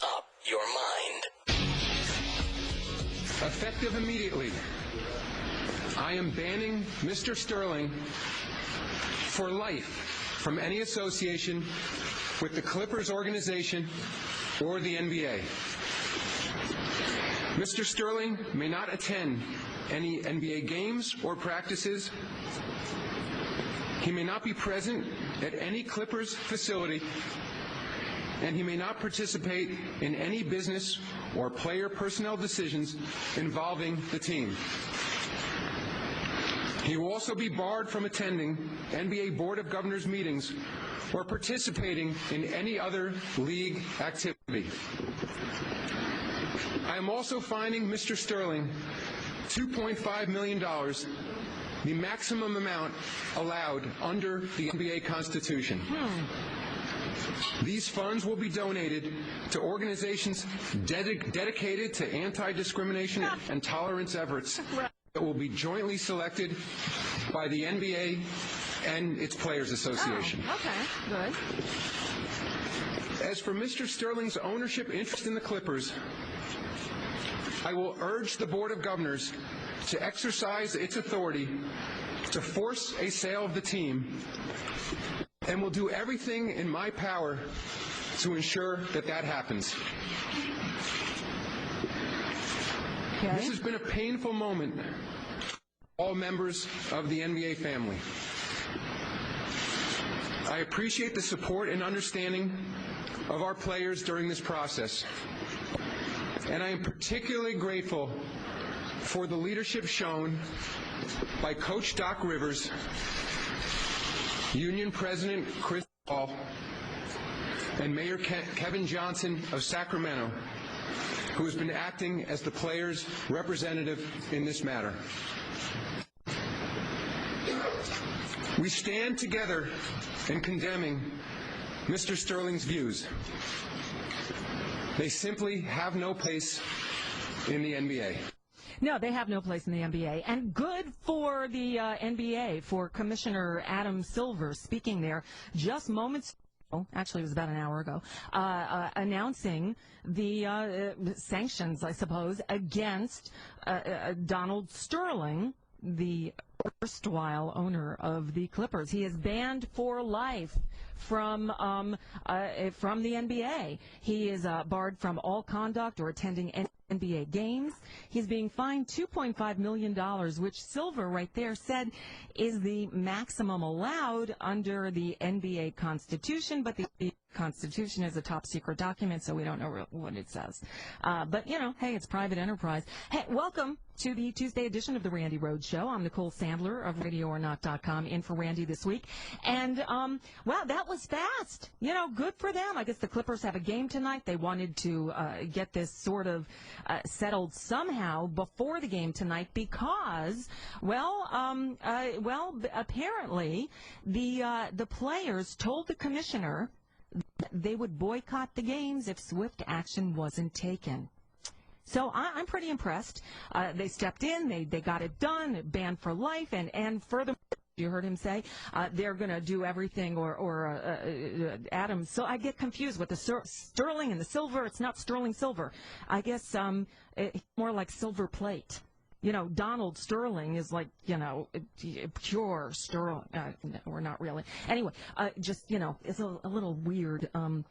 up your mind. Effective immediately, I am banning Mr. Sterling for life from any association with the Clippers organization or the NBA. Mr. Sterling may not attend any NBA games or practices. He may not be present at any Clippers facility, and he may not participate in any business or player personnel decisions involving the team. He will also be barred from attending NBA Board of Governors meetings or participating in any other league activity. I am also fining Mr. Sterling $2.5 million, the maximum amount allowed under the NBA Constitution. These funds will be donated to organizations dedicated to anti-discrimination and tolerance efforts that will be jointly selected by the NBA and its Players Association. Oh, okay, good. As for Mr. Sterling's ownership interest in the Clippers, I will urge the Board of Governors to exercise its authority to force a sale of the team, and will do everything in my power to ensure that that happens. Okay. This has been a painful moment for all members of the NBA family. I appreciate the support and understanding of our players during this process, and I am particularly grateful for the leadership shown by Coach Doc Rivers, Union President Chris Paul, and Mayor Kevin Johnson of Sacramento, who has been acting as the players' representative in this matter. We stand together in condemning Mr. Sterling's views. They simply have no place in the NBA. No, they have no place in the NBA. And good for the NBA, for Commissioner Adam Silver speaking there just moments ago, actually it was about an hour ago, announcing the sanctions, I suppose, against Donald Sterling, the erstwhile owner of the Clippers. He is banned for life from the NBA. He is barred from all conduct or attending any NBA games. He's being fined $2.5 million, which Silver right there said is the maximum allowed under the NBA Constitution, but the Constitution is a top secret document, so we don't know what it says. But, you know, hey, it's private enterprise. Hey, welcome to the Tuesday edition of the Randi Rhodes Show. I'm Nicole Sandler of RadioOrNot.com, in for Randi this week. And, wow, that was fast. You know, good for them. I guess the Clippers have a game tonight. They wanted to get this sort of settled somehow before the game tonight because, apparently the players told the commissioner that they would boycott the games if swift action wasn't taken. So I'm pretty impressed. They stepped in, they got it done, banned for life, and furthermore, you heard him say they're going to do everything, or Adam. So I get confused with the sterling and the silver. It's not sterling silver. I guess it's more like silver plate. You know, Donald Sterling is like, you know, pure sterling, or not really. Anyway, just, you know, it's a little weird, karma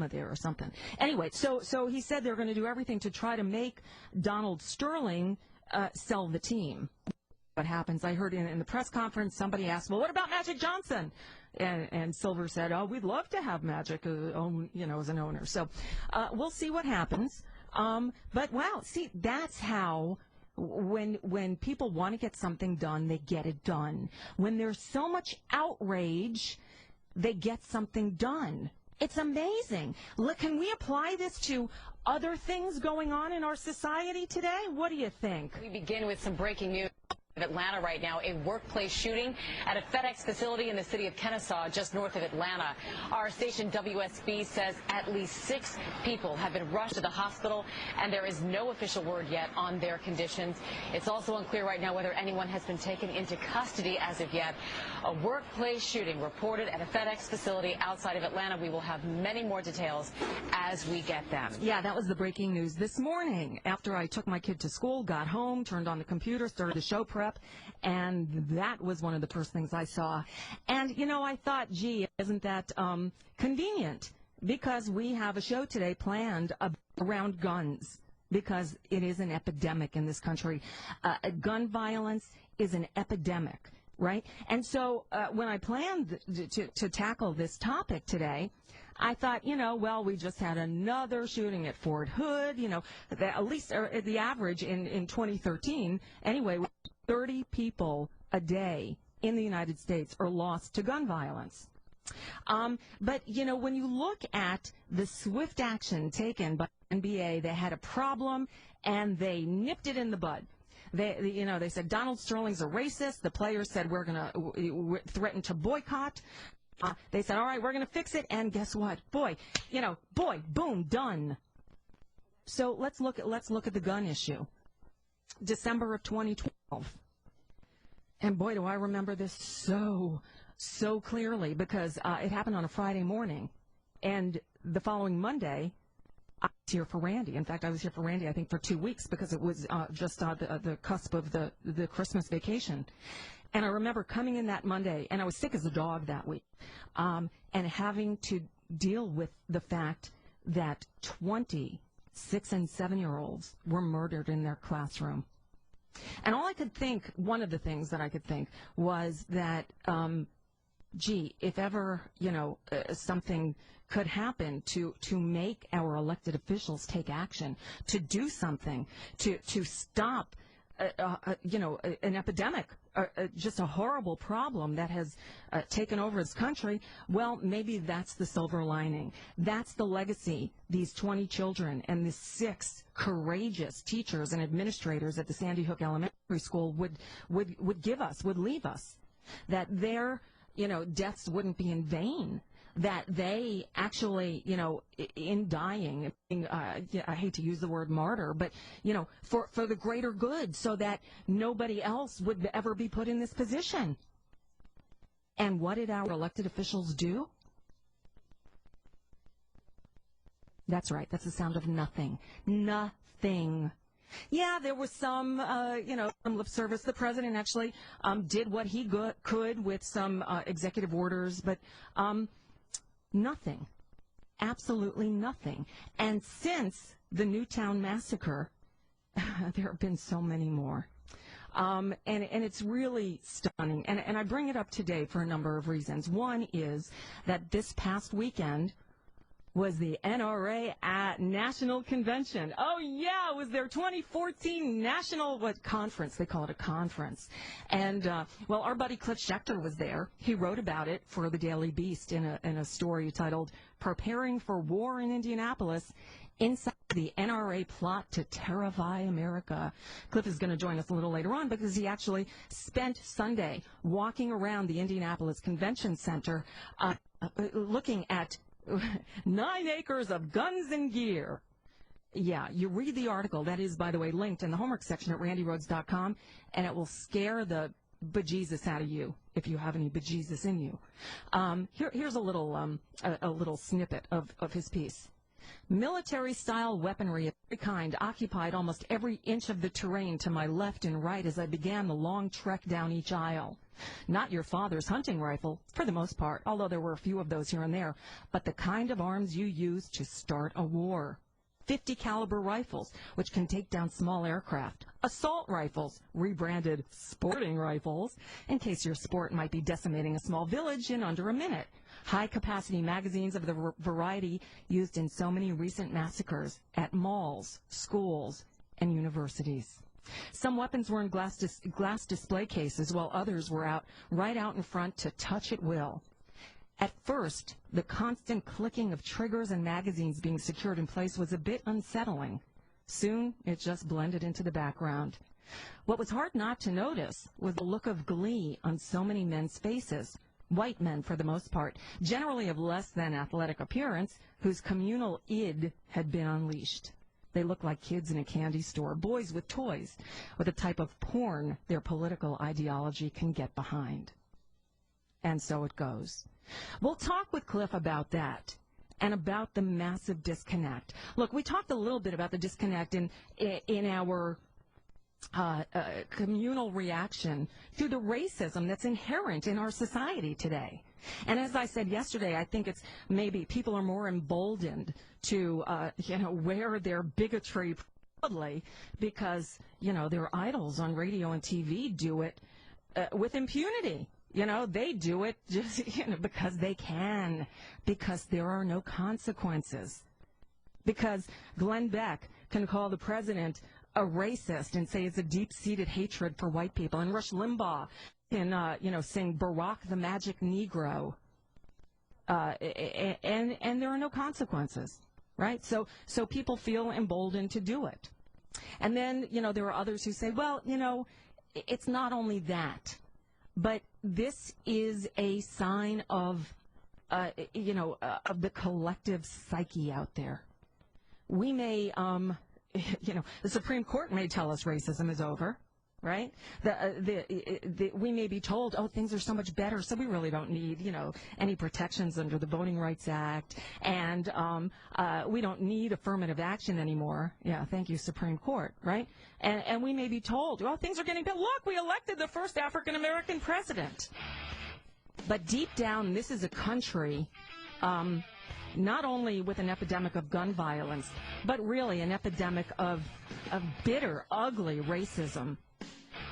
there or something. Anyway, so he said they're going to do everything to try to make Donald Sterling sell the team. What happens? I heard in the press conference somebody asked, well, what about Magic Johnson? And Silver said, oh, we'd love to have Magic, as an owner. So we'll see what happens. But wow, see, that's how when people want to get something done, they get it done. When there's so much outrage, they get something done. It's amazing. Look, can we apply this to other things going on in our society today? What do you think? We begin with some breaking news. Atlanta right now, a workplace shooting at a FedEx facility in the city of Kennesaw, just north of Atlanta. Our station WSB says at least 6 people have been rushed to the hospital, and there is no official word yet on their conditions. It's also unclear right now whether anyone has been taken into custody as of yet. A workplace shooting reported at a FedEx facility outside of Atlanta. We will have many more details as we get them. Yeah, that was the breaking news this morning. After I took my kid to school, got home, turned on the computer, started the show prep, and that was one of the first things I saw. And, you know, I thought, gee, isn't that convenient? Because we have a show today planned around guns, because it is an epidemic in this country. Gun violence is an epidemic, right? And so when I planned to tackle this topic today, I thought, you know, well, we just had another shooting at Fort Hood, you know, at least the average in 2013, anyway, 30 people a day in the United States are lost to gun violence. But, you know, when you look at the swift action taken by the NBA, they had a problem and they nipped it in the bud. They said Donald Sterling's a racist. The players said we're going to threaten to boycott. They said, all right, we're going to fix it. And guess what? Boom, done. So let's look at the gun issue. December of 2012. And boy, do I remember this so clearly, because it happened on a Friday morning. And the following Monday, I was here for Randy. In fact, I was here for Randy, I think, for 2 weeks, because it was just the cusp of the Christmas vacation. And I remember coming in that Monday, and I was sick as a dog that week, and having to deal with the fact that 20 6- and 7-year-olds were murdered in their classroom. And all I could think, one of the things that I could think was that, gee, if ever, you know, something could happen to make our elected officials take action, to do something, to stop, you know, an epidemic, just a horrible problem that has taken over this country, well, maybe that's the silver lining. That's the legacy these 20 children and the 6 courageous teachers and administrators at the Sandy Hook Elementary School would give us, would leave us, that their, you know, deaths wouldn't be in vain, that they actually, you know, in dying, I hate to use the word martyr, but, you know, for the greater good, so that nobody else would ever be put in this position. And what did our elected officials do? That's right, that's the sound of nothing. Nothing. Yeah, there was some, you know, some lip service. The president actually did what he could with some executive orders, but nothing. Absolutely nothing. And since the Newtown massacre, there have been so many more. And it's really stunning. And I bring it up today for a number of reasons. One is that this past weekend was the NRA National Convention. Oh, yeah, it was their 2014 National Conference. They call it a conference. And, well, our buddy Cliff Schechter was there. He wrote about it for the Daily Beast in a story titled Preparing for War in Indianapolis, Inside the NRA Plot to Terrify America. Cliff is going to join us a little later on, because he actually spent Sunday walking around the Indianapolis Convention Center looking at 9 acres of guns and gear. Yeah, you read the article. That is, by the way, linked in the homework section at randyrhodes.com, and it will scare the bejesus out of you if you have any bejesus in you. Here's a little snippet of his piece. Military-style weaponry of every kind occupied almost every inch of the terrain to my left and right as I began the long trek down each aisle. Not your father's hunting rifle, for the most part, although there were a few of those here and there, but the kind of arms you use to start a war. 50 caliber rifles, which can take down small aircraft. Assault rifles, rebranded sporting rifles, in case your sport might be decimating a small village in under a minute. High-capacity magazines of the variety used in so many recent massacres at malls, schools, and universities. Some weapons were in glass display cases, while others were right out in front to touch at will. At first, the constant clicking of triggers and magazines being secured in place was a bit unsettling. Soon, it just blended into the background. What was hard not to notice was the look of glee on so many men's faces, white men for the most part, generally of less than athletic appearance, whose communal id had been unleashed. They looked like kids in a candy store, boys with toys, with a type of porn their political ideology can get behind. And so it goes. We'll talk with Cliff about that and about the massive disconnect. Look, we talked a little bit about the disconnect in our communal reaction to the racism that's inherent in our society today. And as I said yesterday, I think it's maybe people are more emboldened to, wear their bigotry proudly because, their idols on radio and TV do it with impunity. They do it just, because they can, because there are no consequences. Because Glenn Beck can call the president a racist and say it's a deep-seated hatred for white people. And Rush Limbaugh can, sing Barack the Magic Negro. And there are no consequences, right? So people feel emboldened to do it. And then, there are others who say, well, it's not only that, but this is a sign of, of the collective psyche out there. We may, the Supreme Court may tell us racism is over, right? We may be told, oh, things are so much better, so we really don't need, any protections under the Voting Rights Act, and we don't need affirmative action anymore. Yeah, thank you, Supreme Court, right? And we may be told, oh, things are getting better. Look, we elected the first African-American president. But deep down, this is a country not only with an epidemic of gun violence, but really an epidemic of bitter, ugly racism.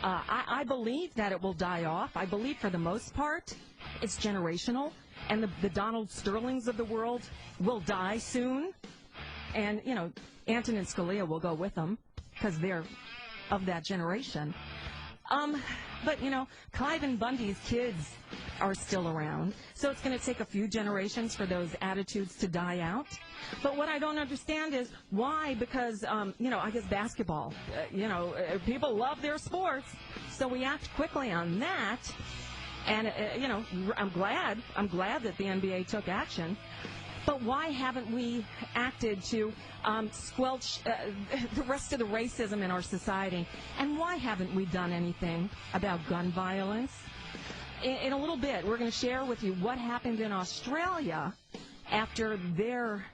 I believe that it will die off. I believe for the most part it's generational, and the Donald Sterlings of the world will die soon. And, Antonin Scalia will go with them because they're of that generation. But, Clive and Bundy's kids are still around, so it's going to take a few generations for those attitudes to die out. But what I don't understand is why, because, I guess basketball, people love their sports, so we act quickly on that. And, I'm glad that the NBA took action. But why haven't we acted to squelch the rest of the racism in our society? And why haven't we done anything about gun violence? In a little bit, we're going to share with you what happened in Australia after their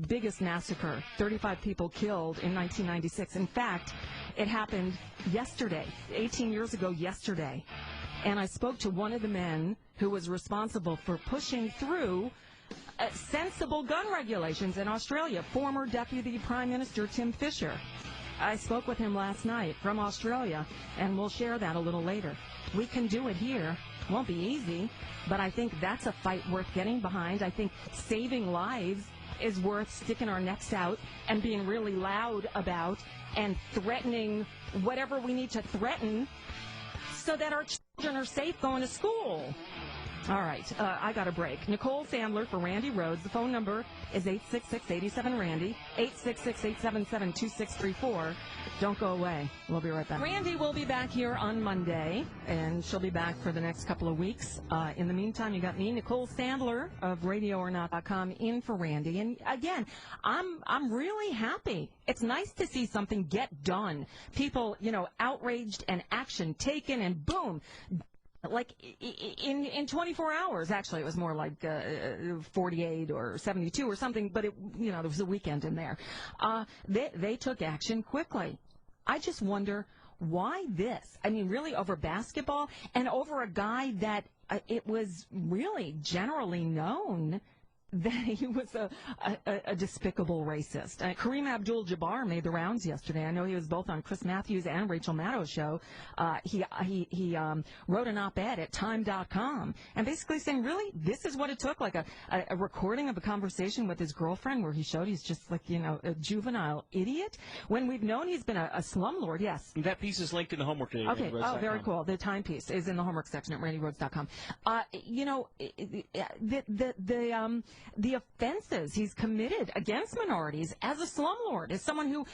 biggest massacre, 35 people killed in 1996. In fact, it happened yesterday, 18 years ago yesterday. And I spoke to one of the men who was responsible for pushing through sensible gun regulations in Australia, former Deputy Prime Minister Tim Fischer. I spoke with him last night from Australia, and we'll share that a little later. We can do it here. Won't be easy, but I think that's a fight worth getting behind. I think saving lives is worth sticking our necks out and being really loud about and threatening whatever we need to threaten so that our children are safe going to school. All right, I got a break. Nicole Sandler for Randi Rhodes. The phone number is 866-87-RANDI, 866-877-2634. Don't go away. We'll be right back. Randi will be back here on Monday, and she'll be back for the next couple of weeks. In the meantime, you got me, Nicole Sandler of RadioOrNot.com, in for Randi. And again, I'm really happy. It's nice to see something get done. People, outraged and action taken, and boom. Like in 24 hours, actually, it was more like 48 or 72 or something, but there was a weekend in there. They took action quickly. I just wonder why this? I mean, really over basketball and over a guy that it was really generally known that he was a despicable racist. Kareem Abdul-Jabbar made the rounds yesterday. I know he was both on Chris Matthews and Rachel Maddow's show. He wrote an op-ed at Time.com and basically saying, really, this is what it took, like a recording of a conversation with his girlfriend where he showed he's just like, a juvenile idiot, when we've known he's been a slumlord. Yes. That piece is linked in the homework today. Okay. Oh, very cool. The Time piece is in the homework section at RandiRhodes.com. the offenses he's committed against minorities as a slumlord, as someone who,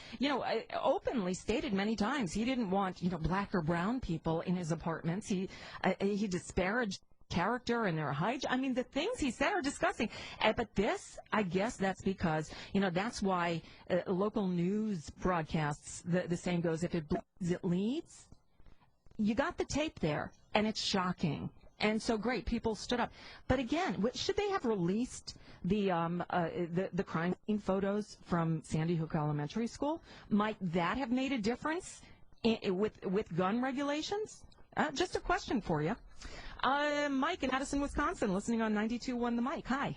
openly stated many times he didn't want, black or brown people in his apartments. He disparaged character and their height. I mean, the things he said are disgusting. But this, I guess that's because, that's why local news broadcasts, the saying goes, if it bleeds, it leads. You got the tape there, and it's shocking. And so great, people stood up. But again, should they have released the crime scene photos from Sandy Hook Elementary School? Might that have made a difference with gun regulations? Just a question for you. Mike in Addison, Wisconsin, listening on 92.1 The Mike. Hi.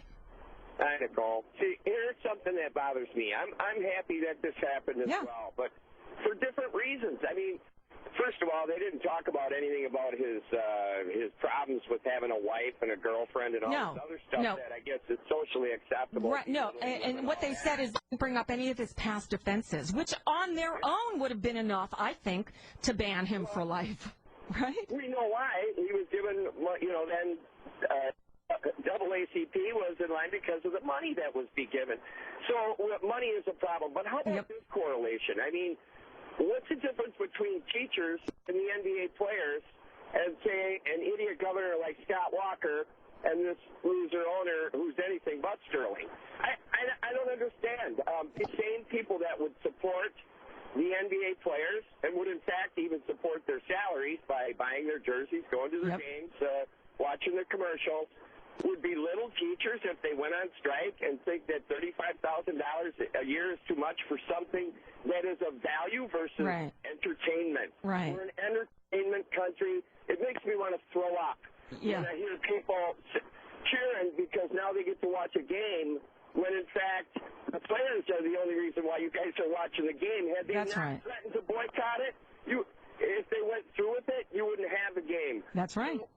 Hi, Nicole. See, here's something that bothers me. I'm happy that this happened as well, but for different reasons. I mean, first of all, they didn't talk about anything about his problems with having a wife and a girlfriend and all this other stuff that I guess is socially acceptable. Right, and what they said is they didn't bring up any of his past offenses, which on their own would have been enough, I think, to ban him for life. Right? We know why. He was given, then double ACP was in line because of the money that was being given. So money is a problem. But how about this correlation? I mean, what's the difference between teachers and the NBA players and, say, an idiot governor like Scott Walker and this loser owner who's anything but Sterling? I don't understand. The same people that would support the NBA players and would, in fact, even support their salaries by buying their jerseys, going to their games, watching their commercials, would belittle teachers if they went on strike and think that $35,000 a year is too much for something that is of value versus entertainment. Right. We're an entertainment country. It makes me want to throw up when I hear people cheering because now they get to watch a game when, in fact, the players are the only reason why you guys are watching the game. Had they not threatened to boycott it, if they went through with it, you wouldn't have a game. That's right. So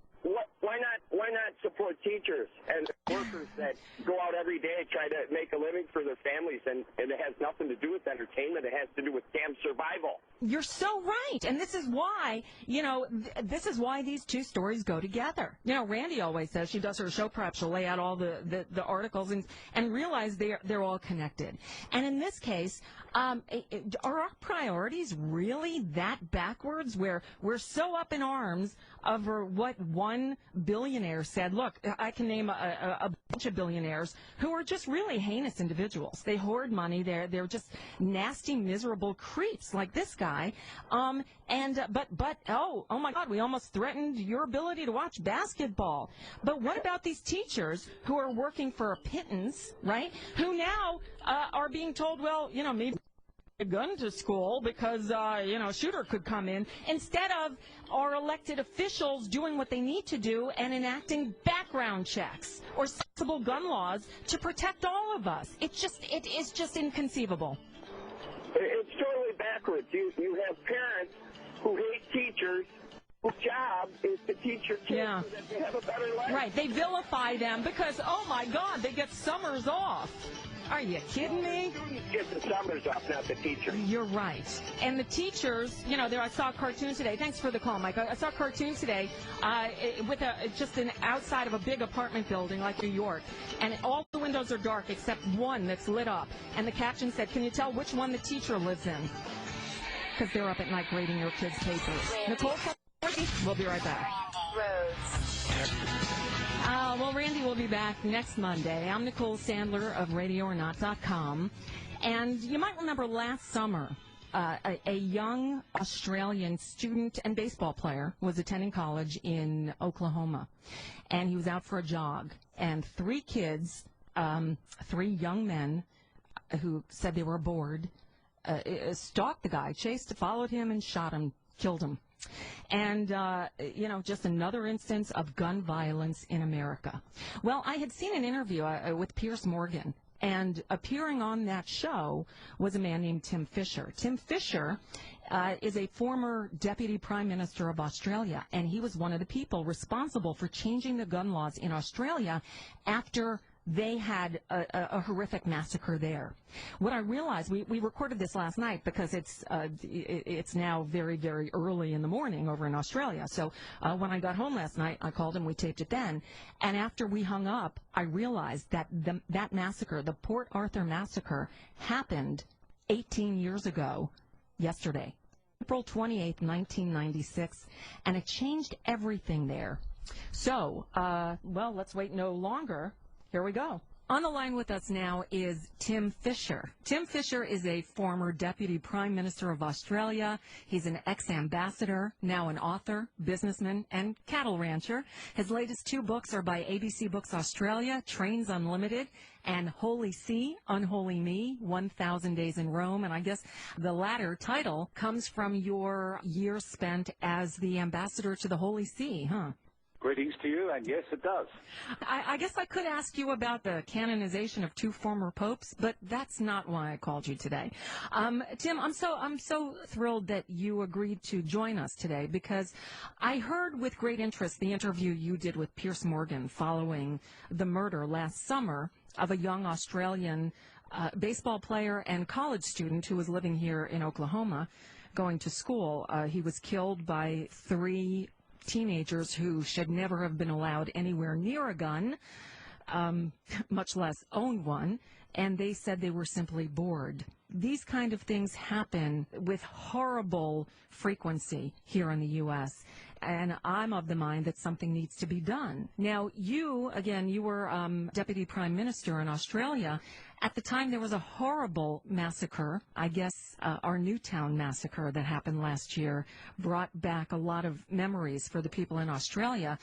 why not support teachers and workers that go out every day try to make a living for their families, and it has nothing to do with entertainment. It has to do with damn survival. You're so right, and this is why, this is why these two stories go together. Randi always says she does her show prep, she'll lay out all the articles and realize they're all connected. And in this case, are our priorities really that backwards, where we're so up in arms over what one billionaire said? Look, I can name a bunch of billionaires who are just really heinous individuals. They hoard money. They're just nasty, miserable creeps like this guy. But oh my God, we almost threatened your ability to watch basketball. But what about these teachers who are working for a pittance, right? Who now are being told, well, maybe a gun to school because, a shooter could come in, instead of our elected officials doing what they need to do and enacting background checks or sensible gun laws to protect all of us. It is just inconceivable. It's totally backwards. You have parents who hate teachers whose job is to teach your kids so that they have a better life. Right. They vilify them because, oh, my God, they get summers off. Are you kidding me? Students get the summers off, not the teachers. You're right. And the teachers, I saw a cartoon today. Thanks for the call, Mike. I saw a cartoon today with just an outside of a big apartment building like New York. And all the windows are dark except one that's lit up. And the caption said, can you tell which one the teacher lives in? Because they're up at night grading your kids' papers. Nicole, we'll be right back. Well, Randi will be back next Monday. I'm Nicole Sandler of RadioOrNot.com. And you might remember last summer, a young Australian student and baseball player was attending college in Oklahoma. And he was out for a jog. And three young men who said they were bored, stalked the guy, followed him, and shot him, killed him. And, just another instance of gun violence in America. Well, I had seen an interview with Piers Morgan, and appearing on that show was a man named Tim Fisher. Tim Fisher is a former Deputy Prime Minister of Australia, and he was one of the people responsible for changing the gun laws in Australia after they had a horrific massacre there. What I realized, we recorded this last night because it's now very, very early in the morning over in Australia. So when I got home last night, I called and we taped it then. And after we hung up, I realized that that massacre, the Port Arthur massacre, happened 18 years ago yesterday, April 28th, 1996, and it changed everything there. So, well, let's wait no longer. Here we go. On the line with us now is Tim Fischer. Tim Fischer is a former Deputy Prime Minister of Australia. He's an ex-ambassador, now an author, businessman, and cattle rancher. His latest 2 books are by ABC Books Australia, Trains Unlimited, and Holy See, Unholy Me, 1,000 Days in Rome. And I guess the latter title comes from your years spent as the ambassador to the Holy See, huh? Greetings to you, and yes, it does. I guess I could ask you about the canonization of 2 former popes, but that's not why I called you today. Tim, I'm so thrilled that you agreed to join us today because I heard with great interest the interview you did with Piers Morgan following the murder last summer of a young Australian baseball player and college student who was living here in Oklahoma, going to school. He was killed by 3 teenagers who should never have been allowed anywhere near a gun, much less own one, and they said they were simply bored. These kind of things happen with horrible frequency here in the U.S., and I'm of the mind that something needs to be done. Now, you were Deputy Prime Minister in Australia. At the time, there was a horrible massacre. I guess our Newtown massacre that happened last year brought back a lot of memories for the people in Australia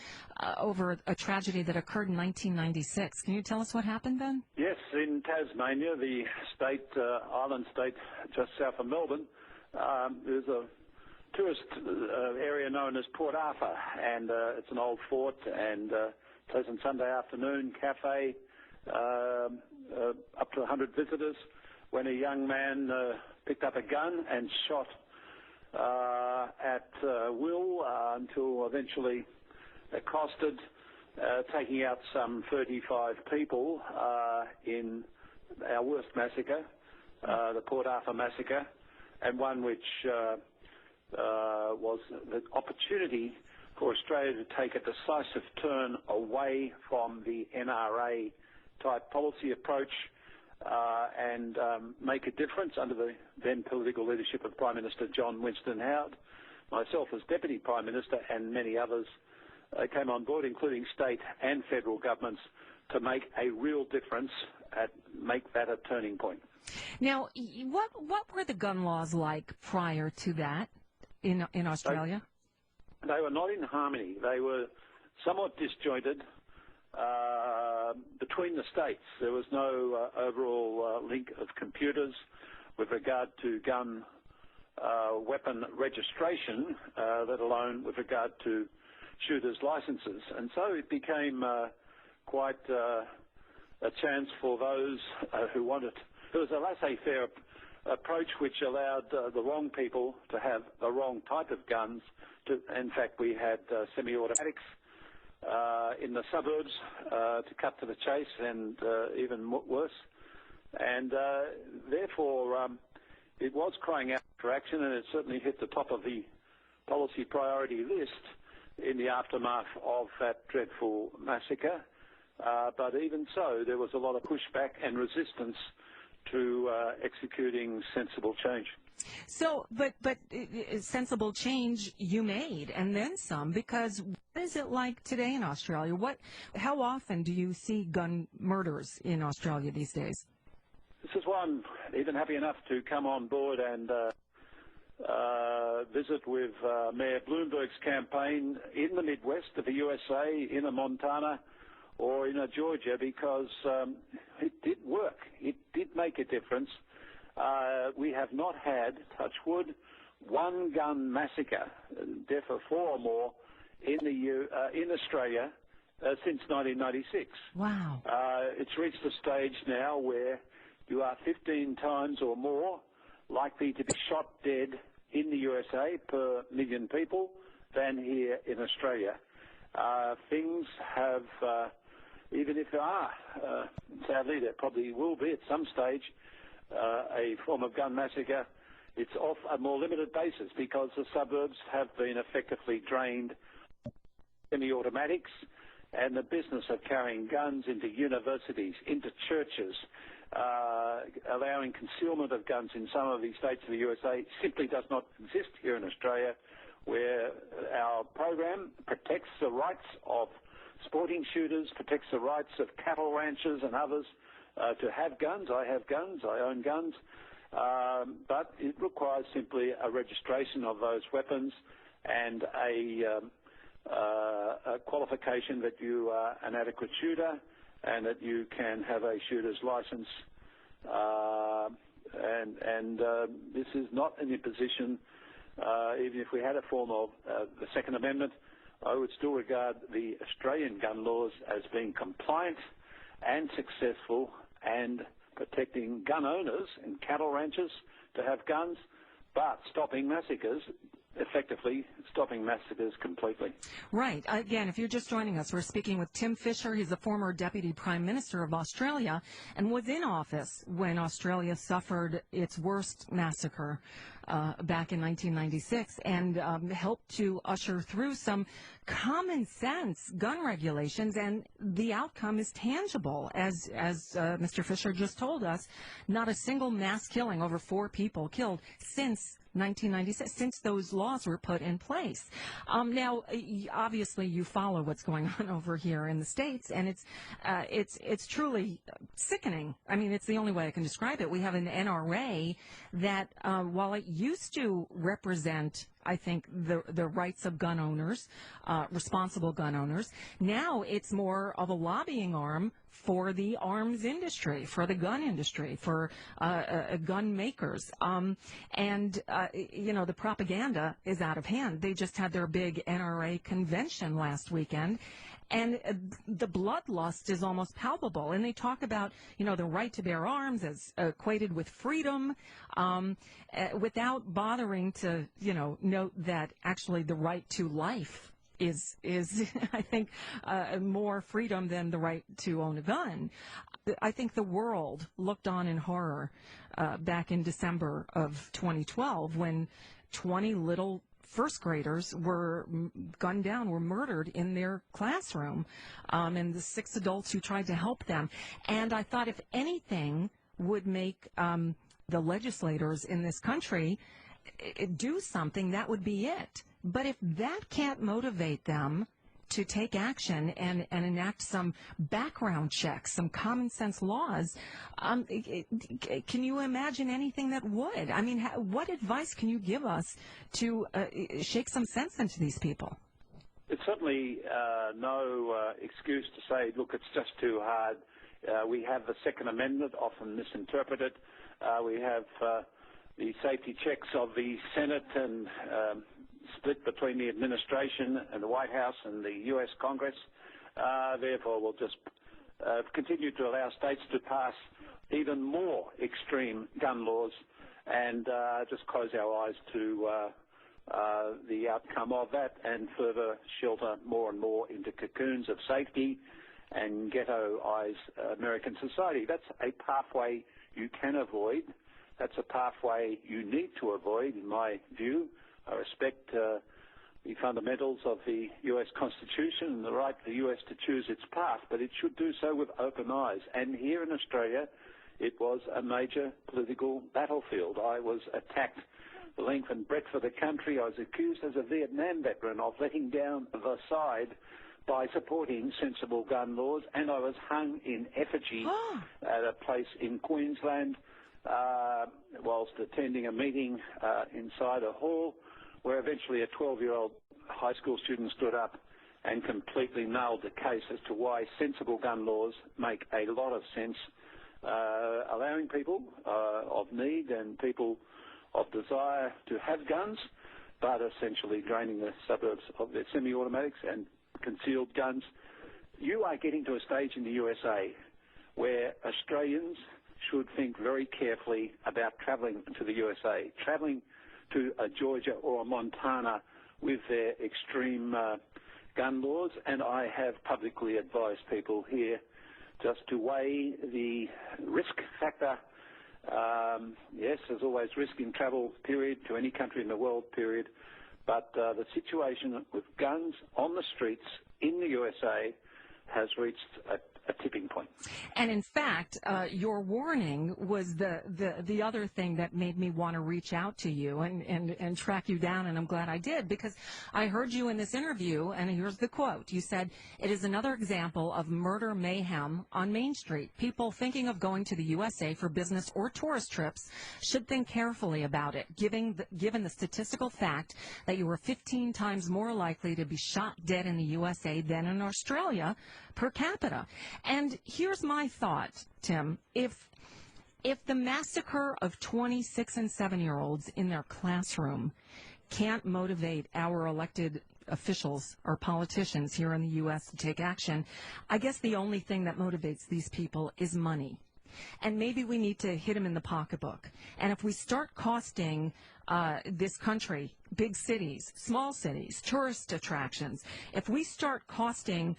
over a tragedy that occurred in 1996. Can you tell us what happened then? Yes, in Tasmania, the island state just south of Melbourne, there's a tourist area known as Port Arthur, and it's an old fort and pleasant Sunday afternoon cafe, up to 100 visitors, when a young man picked up a gun and shot at will until eventually accosted, taking out some 35 people in our worst massacre, the Port Arthur massacre, and one which was the opportunity for Australia to take a decisive turn away from the NRA-type policy approach and make a difference under the then political leadership of Prime Minister John Winston Howard. Myself as Deputy Prime Minister and many others came on board, including state and federal governments, to make a real difference, make that a turning point. Now, what were the gun laws like prior to that in Australia? They were not in harmony. They were somewhat disjointed between the states. There was no overall link of computers with regard to gun weapon registration, let alone with regard to shooters' licenses. And so it became quite a chance for those who wanted. It was a laissez-faire approach which allowed the wrong people to have the wrong type of guns. In fact, we had semi-automatics in the suburbs to cut to the chase, and even worse. And therefore, it was crying out for action, and it certainly hit the top of the policy priority list in the aftermath of that dreadful massacre. But even so, there was a lot of pushback and resistance to executing sensible change. So, but sensible change you made, and then some, because what is it like today in Australia? How often do you see gun murders in Australia these days? This is why I'm even happy enough to come on board and visit with Mayor Bloomberg's campaign in the Midwest of the USA, in a Montana or in a Georgia, because it did work. It did make a difference. We have not had, touch wood, one gun massacre, death of 4 or more, in Australia since 1996. Wow. It's reached a stage now where you are 15 times or more likely to be shot dead in the USA per million people than here in Australia. Things have even if there are, sadly there probably will be at some stage, a form of gun massacre, it's off a more limited basis because the suburbs have been effectively drained semi-automatics, and the business of carrying guns into universities, into churches, allowing concealment of guns in some of these states of the USA simply does not exist here in Australia, where our program protects the rights of sporting shooters, protects the rights of cattle ranchers and others to have guns. I have guns, I own guns, but it requires simply a registration of those weapons and a qualification that you are an adequate shooter and that you can have a shooter's license. This is not an imposition. Even if we had a form of the Second Amendment, I would still regard the Australian gun laws as being compliant and successful and protecting gun owners and cattle ranchers to have guns, but stopping massacres, effectively stopping massacres completely. Right. Again, if you're just joining us, we're speaking with Tim Fischer. He's the former Deputy Prime Minister of Australia and was in office when Australia suffered its worst massacre back in 1996 and helped to usher through some common sense gun regulations, and the outcome is tangible. As Mr. Fischer just told us, not a single mass killing, over 4 people killed since 1996, since those laws were put in place. Now, obviously, you follow what's going on over here in the States, and it's truly sickening. I mean, it's the only way I can describe it. We have an NRA that, while it used to represent, I think, the rights of gun owners, responsible gun owners, now it's more of a lobbying arm for the arms industry, for the gun industry, for gun makers. The propaganda is out of hand. They just had their big NRA convention last weekend, and the bloodlust is almost palpable. And they talk about, the right to bear arms as equated with freedom, without bothering to, note that actually the right to life is I think, more freedom than the right to own a gun. I think the world looked on in horror back in December of 2012 when 20 little first graders were gunned down, were murdered in their classroom, and the 6 adults who tried to help them. And I thought if anything would make the legislators in this country do something, that would be it. But if that can't motivate them to take action and enact some background checks, some common sense laws, can you imagine anything that would? I mean, what advice can you give us to shake some sense into these people? It's certainly no excuse to say, look, it's just too hard. We have the Second Amendment, often misinterpreted. We have the safety checks of the Senate and split between the administration and the White House and the U.S. Congress. Therefore, we'll just continue to allow states to pass even more extreme gun laws and just close our eyes to the outcome of that and further shelter more and more into cocoons of safety and ghettoize American society. That's a pathway you can avoid. That's a pathway you need to avoid, in my view. I respect the fundamentals of the U.S. Constitution and the right for the U.S. to choose its path, but it should do so with open eyes. And here in Australia, it was a major political battlefield. I was attacked the length and breadth of the country. I was accused as a Vietnam veteran of letting down the side by supporting sensible gun laws, and I was hung in effigy at a place in Queensland whilst attending a meeting inside a hall, where eventually a 12-year-old high school student stood up and completely nailed the case as to why sensible gun laws make a lot of sense, allowing people of need and people of desire to have guns, but essentially draining the suburbs of their semi-automatics and concealed guns. You are getting to a stage in the USA where Australians should think very carefully about travelling to the USA, travelling to a Georgia or a Montana with their extreme gun laws, and I have publicly advised people here just to weigh the risk factor. Yes, there's always risk in travel, period, to any country in the world, period. But the situation with guns on the streets in the USA has reached a tipping point. And in fact, your warning was the other thing that made me want to reach out to you and track you down, and I'm glad I did, because I heard you in this interview, and here's the quote. You said, "It is another example of murder mayhem on Main Street. People thinking of going to the USA for business or tourist trips should think carefully about it, given the statistical fact that you were 15 times more likely to be shot dead in the USA than in Australia per capita." And here's my thought, Tim. If the massacre of 26 and 7-year-olds in their classroom can't motivate our elected officials or politicians here in the U.S. to take action, I guess the only thing that motivates these people is money. And maybe we need to hit them in the pocketbook. And if we start costing this country, big cities, small cities, tourist attractions, if we start costing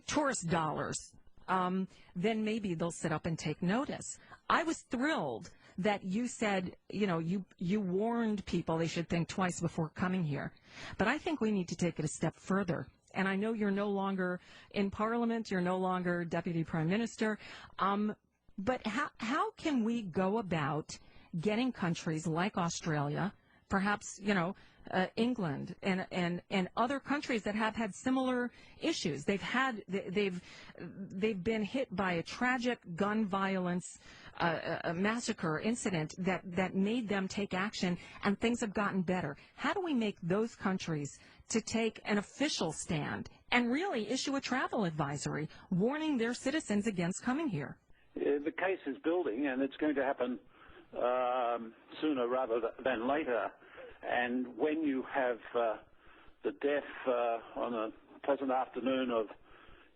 tourist dollars, then maybe they'll sit up and take notice. I was thrilled that you said, you warned people they should think twice before coming here. But I think we need to take it a step further. And I know you're no longer in Parliament, you're no longer Deputy Prime Minister, but how can we go about getting countries like Australia, perhaps, England and other countries that have had similar issues? They've been hit by a tragic gun violence a massacre incident that made them take action, and things have gotten better. How do we make those countries to take an official stand and really issue a travel advisory warning their citizens against coming here? The case is building, and it's going to happen sooner rather than later. And when you have the death on a pleasant afternoon of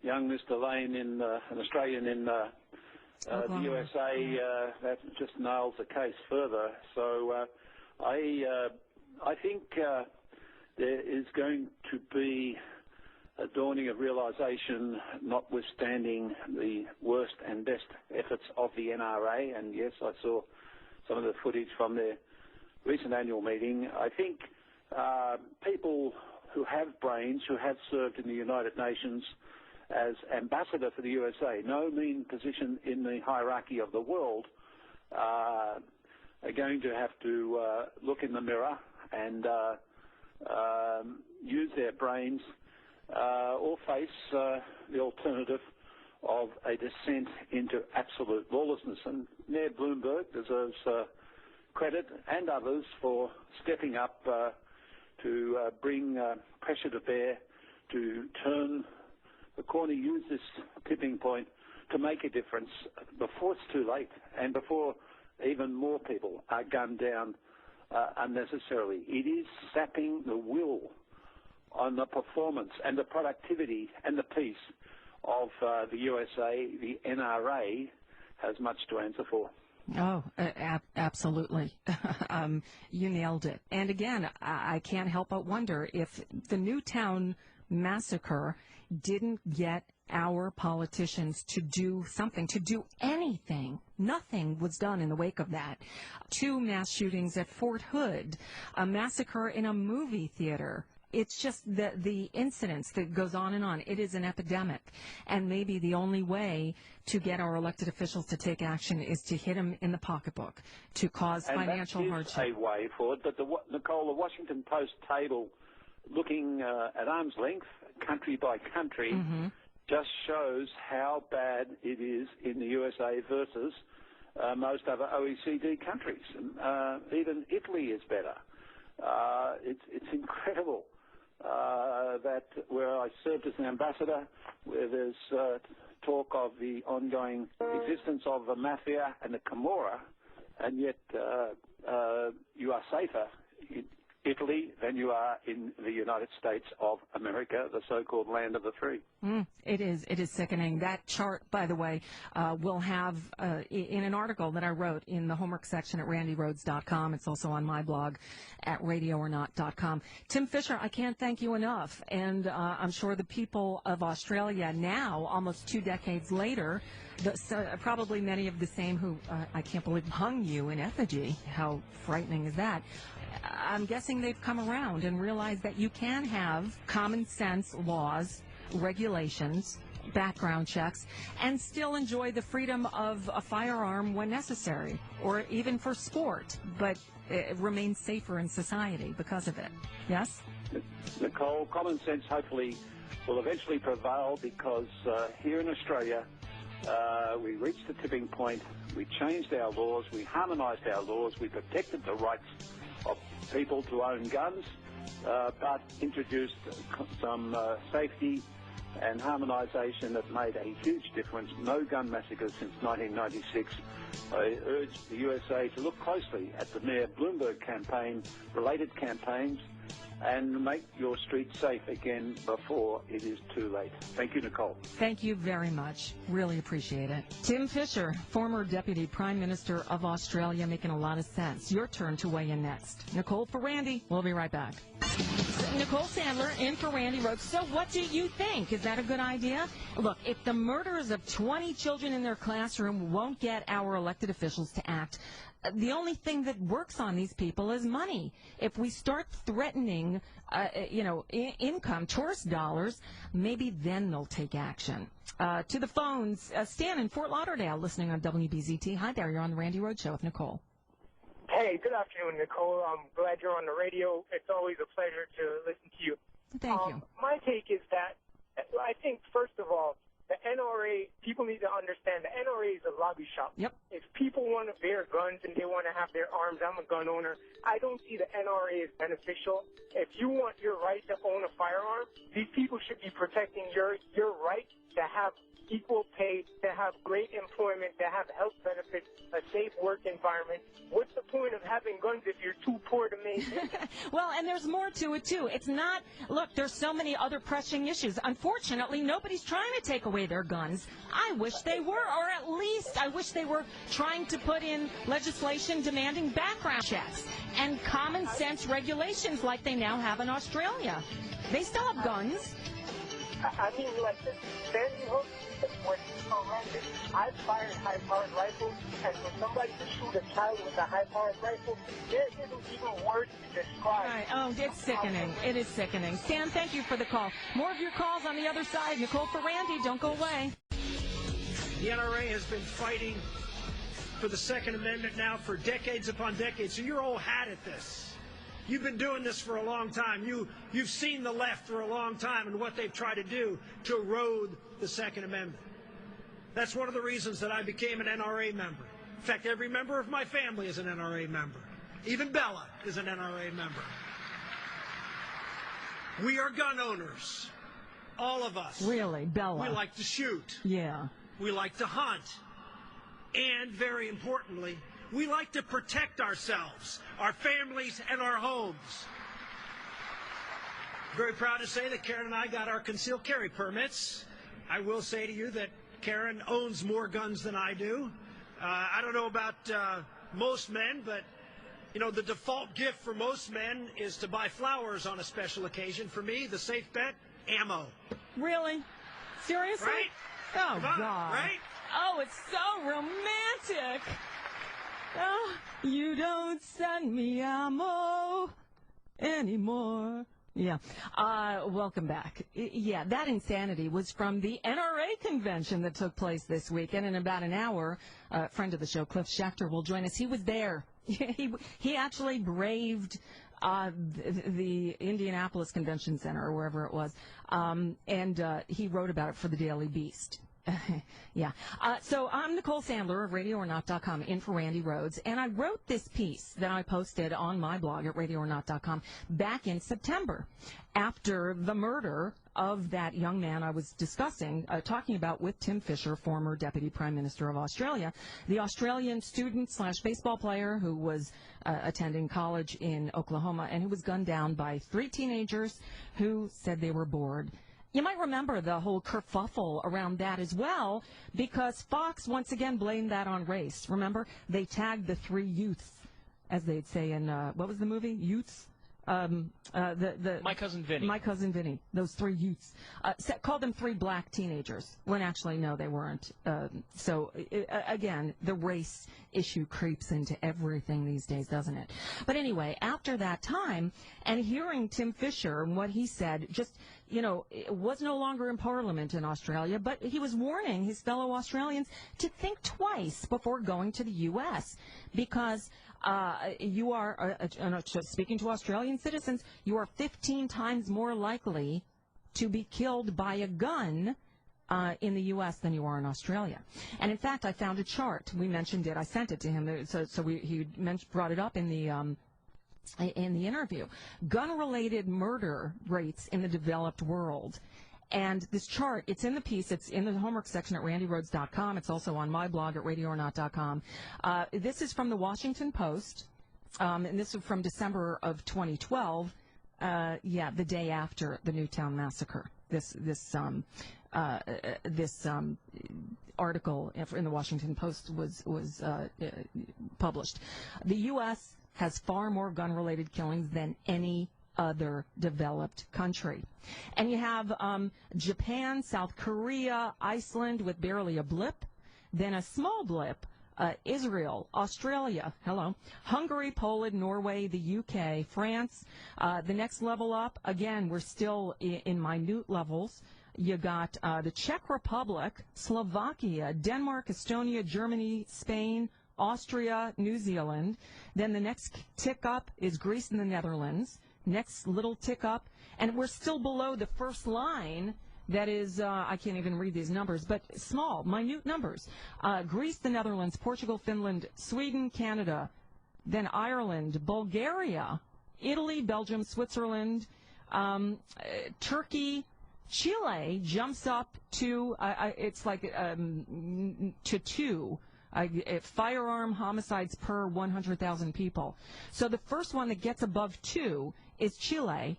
young Mr. Lane, an Australian in the USA, that just nails the case further. So I think there is going to be a dawning of realisation, notwithstanding the worst and best efforts of the NRA. And yes, I saw some of the footage from their recent annual meeting. I think people who have brains, who have served in the United Nations as ambassador for the USA, no mean position in the hierarchy of the world, are going to have to look in the mirror and use their brains or face the alternative of a descent into absolute lawlessness. And Mayor Bloomberg deserves credit, and others, for stepping up to bring pressure to bear to turn the corner, use this tipping point to make a difference before it's too late and before even more people are gunned down unnecessarily. It is sapping the will on the performance and the productivity and the peace of the USA. The NRA has much to answer for. Oh, absolutely. You nailed it. And again, I can't help but wonder if the Newtown massacre didn't get our politicians to do something, to do anything. Nothing was done in the wake of that. 2 mass shootings at Fort Hood, a massacre in a movie theater. It's just the incidents that goes on and on. It is an epidemic. And maybe the only way to get our elected officials to take action is to hit them in the pocketbook, to cause financial hardship. And that is a way forward. But, Nicole, the Washington Post table, looking at arm's length, country by country, just shows how bad it is in the USA versus most other OECD countries. Even Italy is better. It's incredible that where I served as an ambassador, where there's talk of the ongoing existence of the mafia and the Camorra, and yet you are safer in Italy than you are in the United States of America, the so-called land of the free. It is sickening. That chart, by the way, will have in an article that I wrote in the homework section at randyrhodes.com. It's also on my blog at radioornot.com. Tim Fisher, I can't thank you enough. And I'm sure the people of Australia now, almost 2 decades later, probably many of the same who, I can't believe, hung you in effigy. How frightening is that? I'm guessing they've come around and realized that you can have common sense laws, regulations, background checks, and still enjoy the freedom of a firearm when necessary, or even for sport, but remain safer in society because of it. Yes? Nicole, common sense hopefully will eventually prevail because here in Australia, we reached the tipping point. We changed our laws. We harmonised our laws. We protected the rights of people to own guns, but introduced some safety and harmonisation that made a huge difference. No gun massacres since 1996. I urge the USA to look closely at the Mayor Bloomberg campaign, related campaigns, and make your streets safe again before it is too late. Thank you, Nicole. Thank you very much. Really appreciate it. Tim Fisher, former Deputy Prime Minister of Australia, making a lot of sense. Your turn to weigh in next. Nicole for Randy. We'll be right back. Nicole Sandler in for Randi Rhodes. So what do you think? Is that a good idea? Look, if the murderers of 20 children in their classroom won't get our elected officials to act, the only thing that works on these people is money. If we start threatening, income, tourist dollars, maybe then they'll take action. To the phones, Stan in Fort Lauderdale, listening on WBZT. Hi there, you're on the Randi Rhodes Show with Nicole. Hey, good afternoon, Nicole. I'm glad you're on the radio. It's always a pleasure to listen to you. Thank you. My take is that I think, first of all, the NRA, people need to understand the NRA is a lobby shop. Yep. If people want to bear guns and they want to have their arms, I'm a gun owner, I don't see the NRA as beneficial. If you want your right to own a firearm, these people should be protecting your right to have equal pay, to have great employment, to have health benefits, a safe work environment. What's the point of having guns if you're too poor to maintain? Well, and there's more to it, too. It's not, look, there's so many other pressing issues. Unfortunately, nobody's trying to take away their guns. I wish they were, or at least I wish they were trying to put in legislation demanding background checks and common sense regulations like they now have in Australia. They still have guns. I mean, like the Sandy Hook was horrendous. I've fired high-powered rifles, and for somebody to shoot a child with a high-powered rifle, there isn't even words to describe. Right. Oh, it's sickening. It is sickening. Stan, thank you for the call. More of your calls on the other side. Nicole for Randy. Don't go away. The NRA has been fighting for the Second Amendment now for decades upon decades, so you're old hat at this. You've been doing this for a long time. You've seen the left for a long time and what they've tried to do to erode the Second Amendment. That's one of the reasons that I became an NRA member. In fact, every member of my family is an NRA member. Even Bella is an NRA member. We are gun owners. All of us. Really, Bella? We like to shoot. Yeah. We like to hunt. And very importantly, we like to protect ourselves, our families, and our homes. Very proud to say that Karen and I got our concealed carry permits. I will say to you that Karen owns more guns than I do. I don't know about most men, but, you know, the default gift for most men is to buy flowers on a special occasion. For me, the safe bet, ammo. Really? Seriously? Right? Oh, Come on, God. right? Oh, it's so romantic. Oh, you don't send me ammo anymore. Yeah. Welcome back. Yeah, that insanity was from the NRA convention that took place this week. And in about an hour, a friend of the show, Cliff Schechter, will join us. He was there. He actually braved the Indianapolis Convention Center or wherever it was. And he wrote about it for the Daily Beast. Yeah. So I'm Nicole Sandler of RadioOrNot.com, in for Randi Rhodes, and I wrote this piece that I posted on my blog at RadioOrNot.com back in September after the murder of that young man I was discussing, talking about with Tim Fisher, former Deputy Prime Minister of Australia, the Australian student/baseball player who was attending college in Oklahoma and who was gunned down by 3 teenagers who said they were bored. You might remember the whole kerfuffle around that as well, because Fox once again blamed that on race. Remember? They tagged the three youths, as they'd say in, what was the movie? Youths? My Cousin Vinny. My Cousin Vinny. Those three youths. Called them three black teenagers, when actually, no, they weren't. Again, the race issue creeps into everything these days, doesn't it? But anyway, after that time, and hearing Tim Fisher and what he said, just, was no longer in Parliament in Australia, but he was warning his fellow Australians to think twice before going to the U.S. because you are, speaking to Australian citizens, you are 15 times more likely to be killed by a gun in the U.S. than you are in Australia. And in fact, I found a chart. We mentioned it. I sent it to him. He brought it up in the interview. Gun-related murder rates in the developed world. And this chart, it's in the piece. It's in the homework section at randyrhodes.com. It's also on my blog at radioornot.com. This is from the Washington Post, and this is from December of 2012. The day after the Newtown massacre. This article in the Washington Post was published. The U.S. has far more gun-related killings than any other developed country. And you have Japan, South Korea, Iceland with barely a blip, then a small blip, Israel, Australia, Hungary, Poland, Norway, the UK, France. The next level up, again, we're still in minute levels. You got the Czech Republic, Slovakia, Denmark, Estonia, Germany, Spain, Austria, New Zealand. Then the next tick up is Greece and the Netherlands. Next little tick up, and we're still below the first line. That is, I can't even read these numbers, but small, minute numbers. Greece, the Netherlands, Portugal, Finland, Sweden, Canada, then Ireland, Bulgaria, Italy, Belgium, Switzerland, Turkey, Chile jumps up to, to 2. Firearm homicides per 100,000 people. So the first one that gets above 2 is Chile,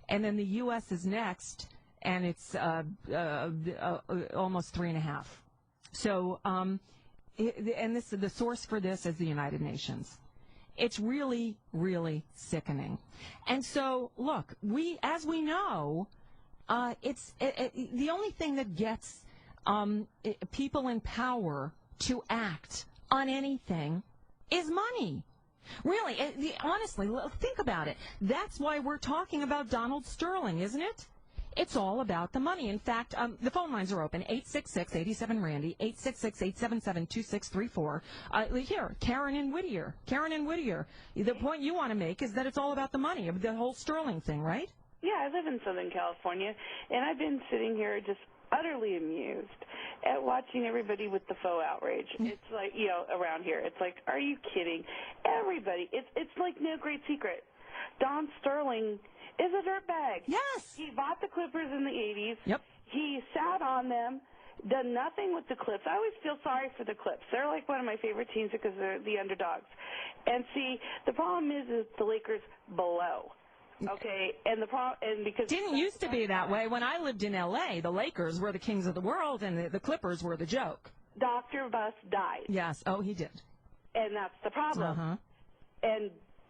and then the U.S. is next, and it's almost 3.5. So, and the source for this is the United Nations. It's really, really sickening. And so, look, as we know, it's the only thing that gets people in power to act on anything is money. Really, honestly, think about it. That's why we're talking about Donald Sterling, isn't it? It's all about the money. In fact, the phone lines are open, 866-87-RANDY, 866-877-2634. Here, Karen in Whittier. Karen in Whittier, the point you want to make is that it's all about the money, the whole Sterling thing, right? Yeah, I live in Southern California, and I've been sitting here just utterly amused at watching everybody with the faux outrage. It's like, around here, it's like, are you kidding? Everybody, it's like no great secret. Don Sterling is a dirtbag. Yes. He bought the Clippers in the 80s. Yep. He sat on them, done nothing with the Clips. I always feel sorry for the Clips. They're like one of my favorite teams because they're the underdogs. And see, the problem is the Lakers below. Okay, and because didn't used to be that way. When I lived in L.A., the Lakers were the kings of the world, and the Clippers were the joke. Dr. Buss died. Yes. Oh, he did. And that's the problem. Uh-huh. And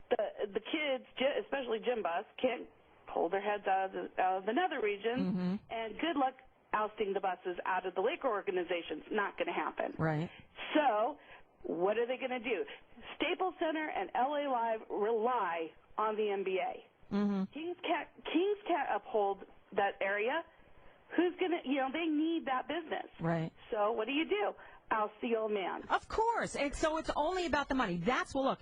the kids, especially Jim Buss, can't hold their heads out of the nether region. Mm-hmm. And good luck ousting the Busses out of the Laker organizations. Not going to happen. Right. So what are they going to do? Staples Center and L.A. Live rely on the NBA. Mm-hmm. Kings can't uphold that area. Who's going to, they need that business. Right. So what do? Oust the old man. Of course. And so it's only about the money. That's, well, look,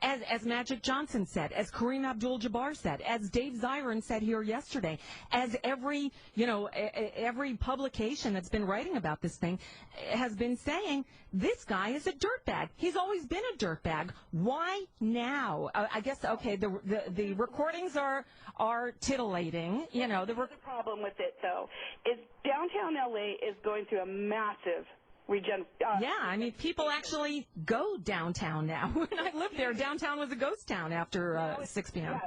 as Magic Johnson said, as Kareem Abdul-Jabbar said, as Dave Zirin said here yesterday, as every publication that's been writing about this thing has been saying, this guy is a dirtbag. He's always been a dirtbag. Why now? I guess, okay, the recordings are titillating. The problem with it, though, is downtown L.A. is going through a massive Yeah, I mean, people actually go downtown now. When I lived there, downtown was a ghost town after 6 p.m. Yeah,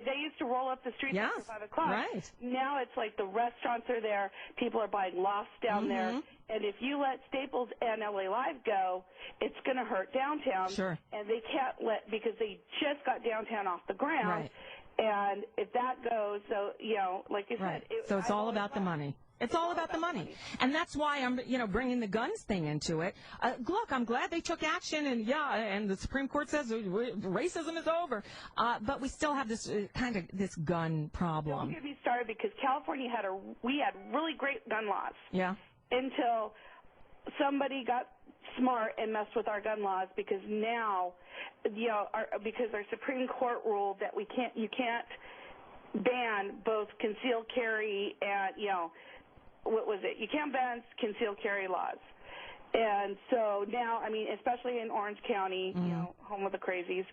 they used to roll up the streets after 5 o'clock. Right. Now it's like the restaurants are there, people are buying lofts down there, and if you let Staples and LA Live go, it's going to hurt downtown. Sure. And they can't because they just got downtown off the ground. Right. And if that goes, so, like you said. So it's all about the money. It's all about the money. And that's why I'm, bringing the guns thing into it. Look, I'm glad they took action, and the Supreme Court says racism is over. But we still have this this gun problem. Don't get me started, because California we had really great gun laws. Yeah. Until somebody got smart and messed with our gun laws, because now, because our Supreme Court ruled that you can't ban both concealed carry and, what was it? You can't ban concealed carry laws. And so now, I mean, especially in Orange County, home of the crazies,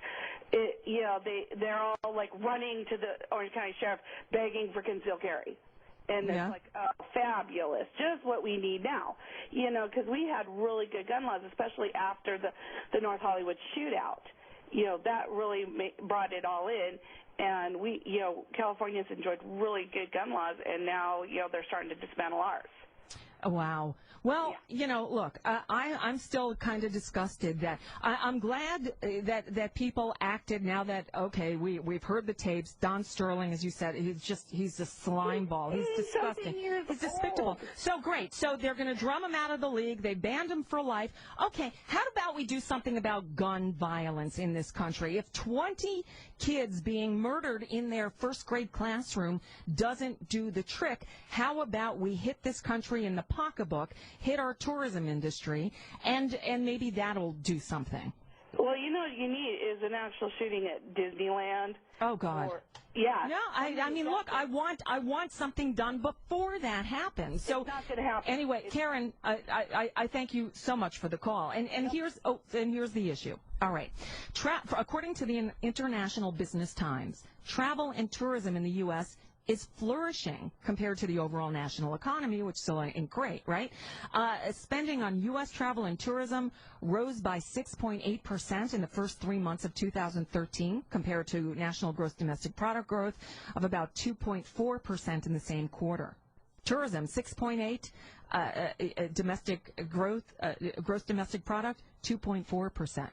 they're all like running to the Orange County Sheriff begging for concealed carry. And it's like, fabulous, just what we need now, because we had really good gun laws, especially after the North Hollywood shootout. That really brought it all in, and California's enjoyed really good gun laws, and now, they're starting to dismantle ours. Wow. Well, look, I'm still kind of disgusted that I'm glad that people acted now that, okay, we've heard the tapes. Don Sterling, as you said, he's a slime ball. He's disgusting. He's despicable. So great. So they're going to drum him out of the league. They banned him for life. Okay. How about we do something about gun violence in this country? If 20 kids being murdered in their first grade classroom doesn't do the trick, how about we hit this country in the pocketbook, hit our tourism industry, and maybe that'll do something. Well, what you need is an actual shooting at Disneyland. Oh, God. Yeah. No, I mean, look, I want something done before that happens. So it's not going to happen. Anyway, Karen, I thank you so much for the call. And here's the issue. All right. According to the International Business Times, travel and tourism in the U.S. is flourishing compared to the overall national economy, which still ain't great, right? Spending on U.S. travel and tourism rose by 6.8% in the first 3 months of 2013 compared to national gross domestic product growth of about 2.4% in the same quarter. Tourism, 6.8%, domestic growth, gross domestic product, 2.4%.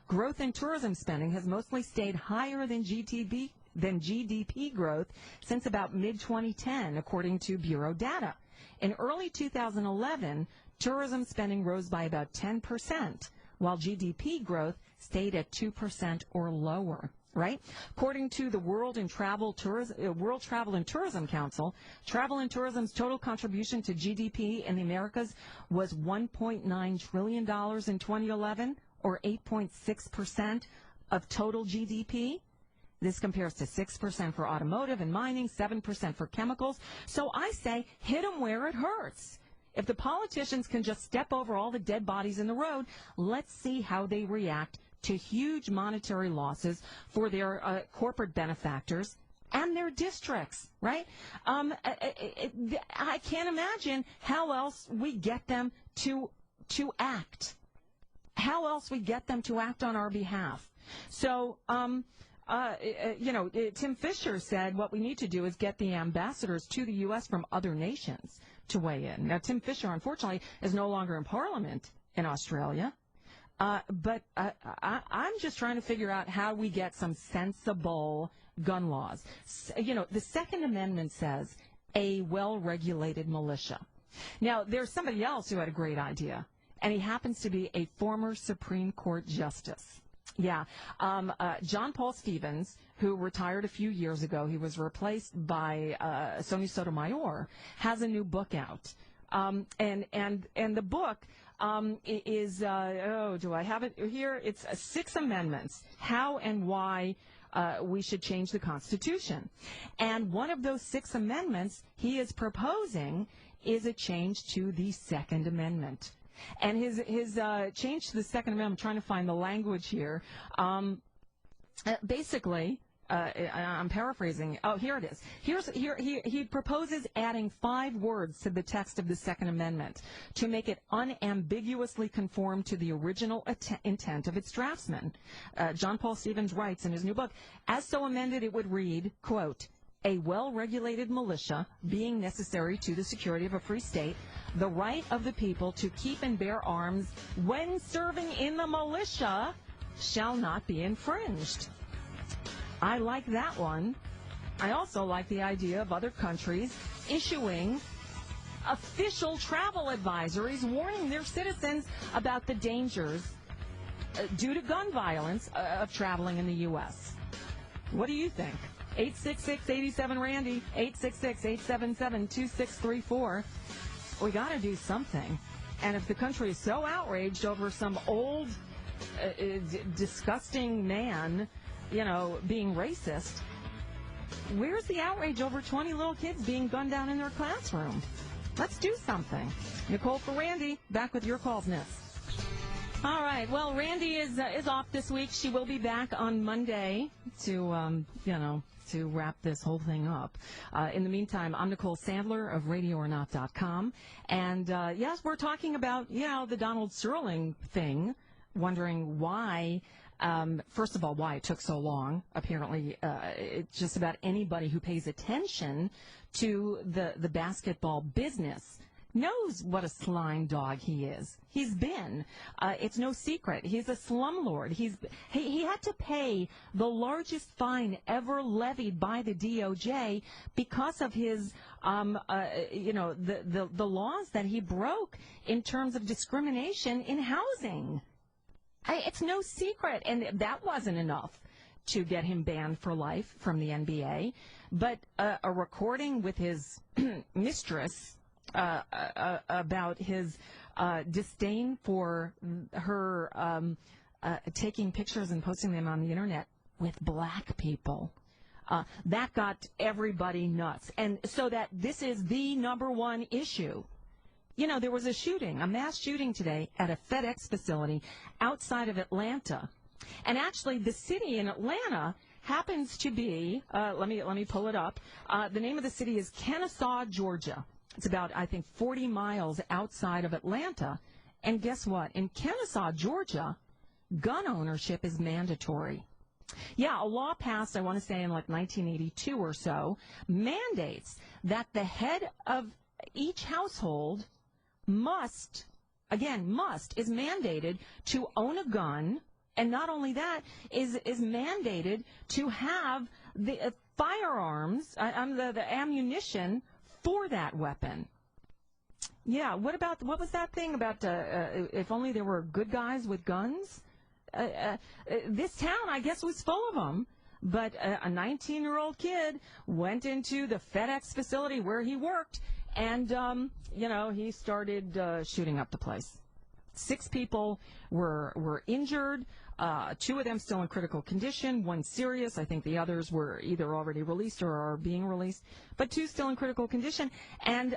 Growth in tourism spending has mostly stayed higher than GDP growth since about mid-2010, according to Bureau data. In early 2011, tourism spending rose by about 10%, while GDP growth stayed at 2% or lower. Right? According to the World Travel and Tourism Council, travel and tourism's total contribution to GDP in the Americas was $1.9 trillion in 2011, or 8.6% of total GDP. This compares to 6% for automotive and mining, 7% for chemicals. So I say, hit them where it hurts. If the politicians can just step over all the dead bodies in the road, let's see how they react to huge monetary losses for their corporate benefactors and their districts, right? I can't imagine how else we get them to act. How else we get them to act on our behalf. So, Tim Fisher said what we need to do is get the ambassadors to the U.S. from other nations to weigh in. Now, Tim Fisher, unfortunately, is no longer in Parliament in Australia. But I'm just trying to figure out how we get some sensible gun laws. The Second Amendment says a well-regulated militia. Now, there's somebody else who had a great idea, and he happens to be a former Supreme Court justice. Yeah. John Paul Stevens, who retired a few years ago, he was replaced by Sonia Sotomayor, has a new book out. And the book is, do I have it here? It's 6 amendments, how and why we should change the Constitution. And one of those 6 amendments he is proposing is a change to the Second Amendment. And his change to the Second Amendment, I'm trying to find the language here, basically I'm paraphrasing. Oh, here it is. He proposes adding 5 words to the text of the Second Amendment to make it unambiguously conform to the original intent of its draftsman. John Paul Stevens writes in his new book, as so amended, it would read, quote, a well-regulated militia being necessary to the security of a free state, the right of the people to keep and bear arms when serving in the militia shall not be infringed. I like that one. I also like the idea of other countries issuing official travel advisories warning their citizens about the dangers due to gun violence of traveling in the U.S. What do you think? 866-87-RANDY, 866-877-2634. We got to do something. And if the country is so outraged over some old, disgusting man, being racist, where's the outrage over 20 little kids being gunned down in their classroom? Let's do something. Nicole for Randy, back with your calls next. All right. Well, Randy is off this week. She will be back on Monday to, to wrap this whole thing up. In the meantime, I'm Nicole Sandler of RadioOrNot.com. And, yes, we're talking about, the Donald Sterling thing, wondering why, first of all, why it took so long. Apparently, it's just about anybody who pays attention to the basketball business knows what a slime dog he is. He's been. It's no secret. He's a slumlord. He had to pay the largest fine ever levied by the DOJ because of his, the laws that he broke in terms of discrimination in housing. It's no secret. And that wasn't enough to get him banned for life from the NBA. But a recording with his mistress about his disdain for her taking pictures and posting them on the internet with black people. That got everybody nuts. And so that this is the number one issue. There was a mass shooting today at a FedEx facility outside of Atlanta. And actually, the city in Atlanta happens to be, let me pull it up. The name of the city is Kennesaw, Georgia. It's about, I think, 40 miles outside of Atlanta. And guess what? In Kennesaw, Georgia, gun ownership is mandatory. Yeah, a law passed, I want to say in like 1982 or so, mandates that the head of each household must, is mandated to own a gun. And not only that, is mandated to have the firearms, the ammunition for that weapon. Yeah, what was that thing about if only there were good guys with guns? This town, I guess, was full of them. But a 19-year-old kid went into the FedEx facility where he worked, and, he started shooting up the place. 6 people were injured. 2 of them still in critical condition, 1 serious. I think the others were either already released or are being released, but 2 still in critical condition. And,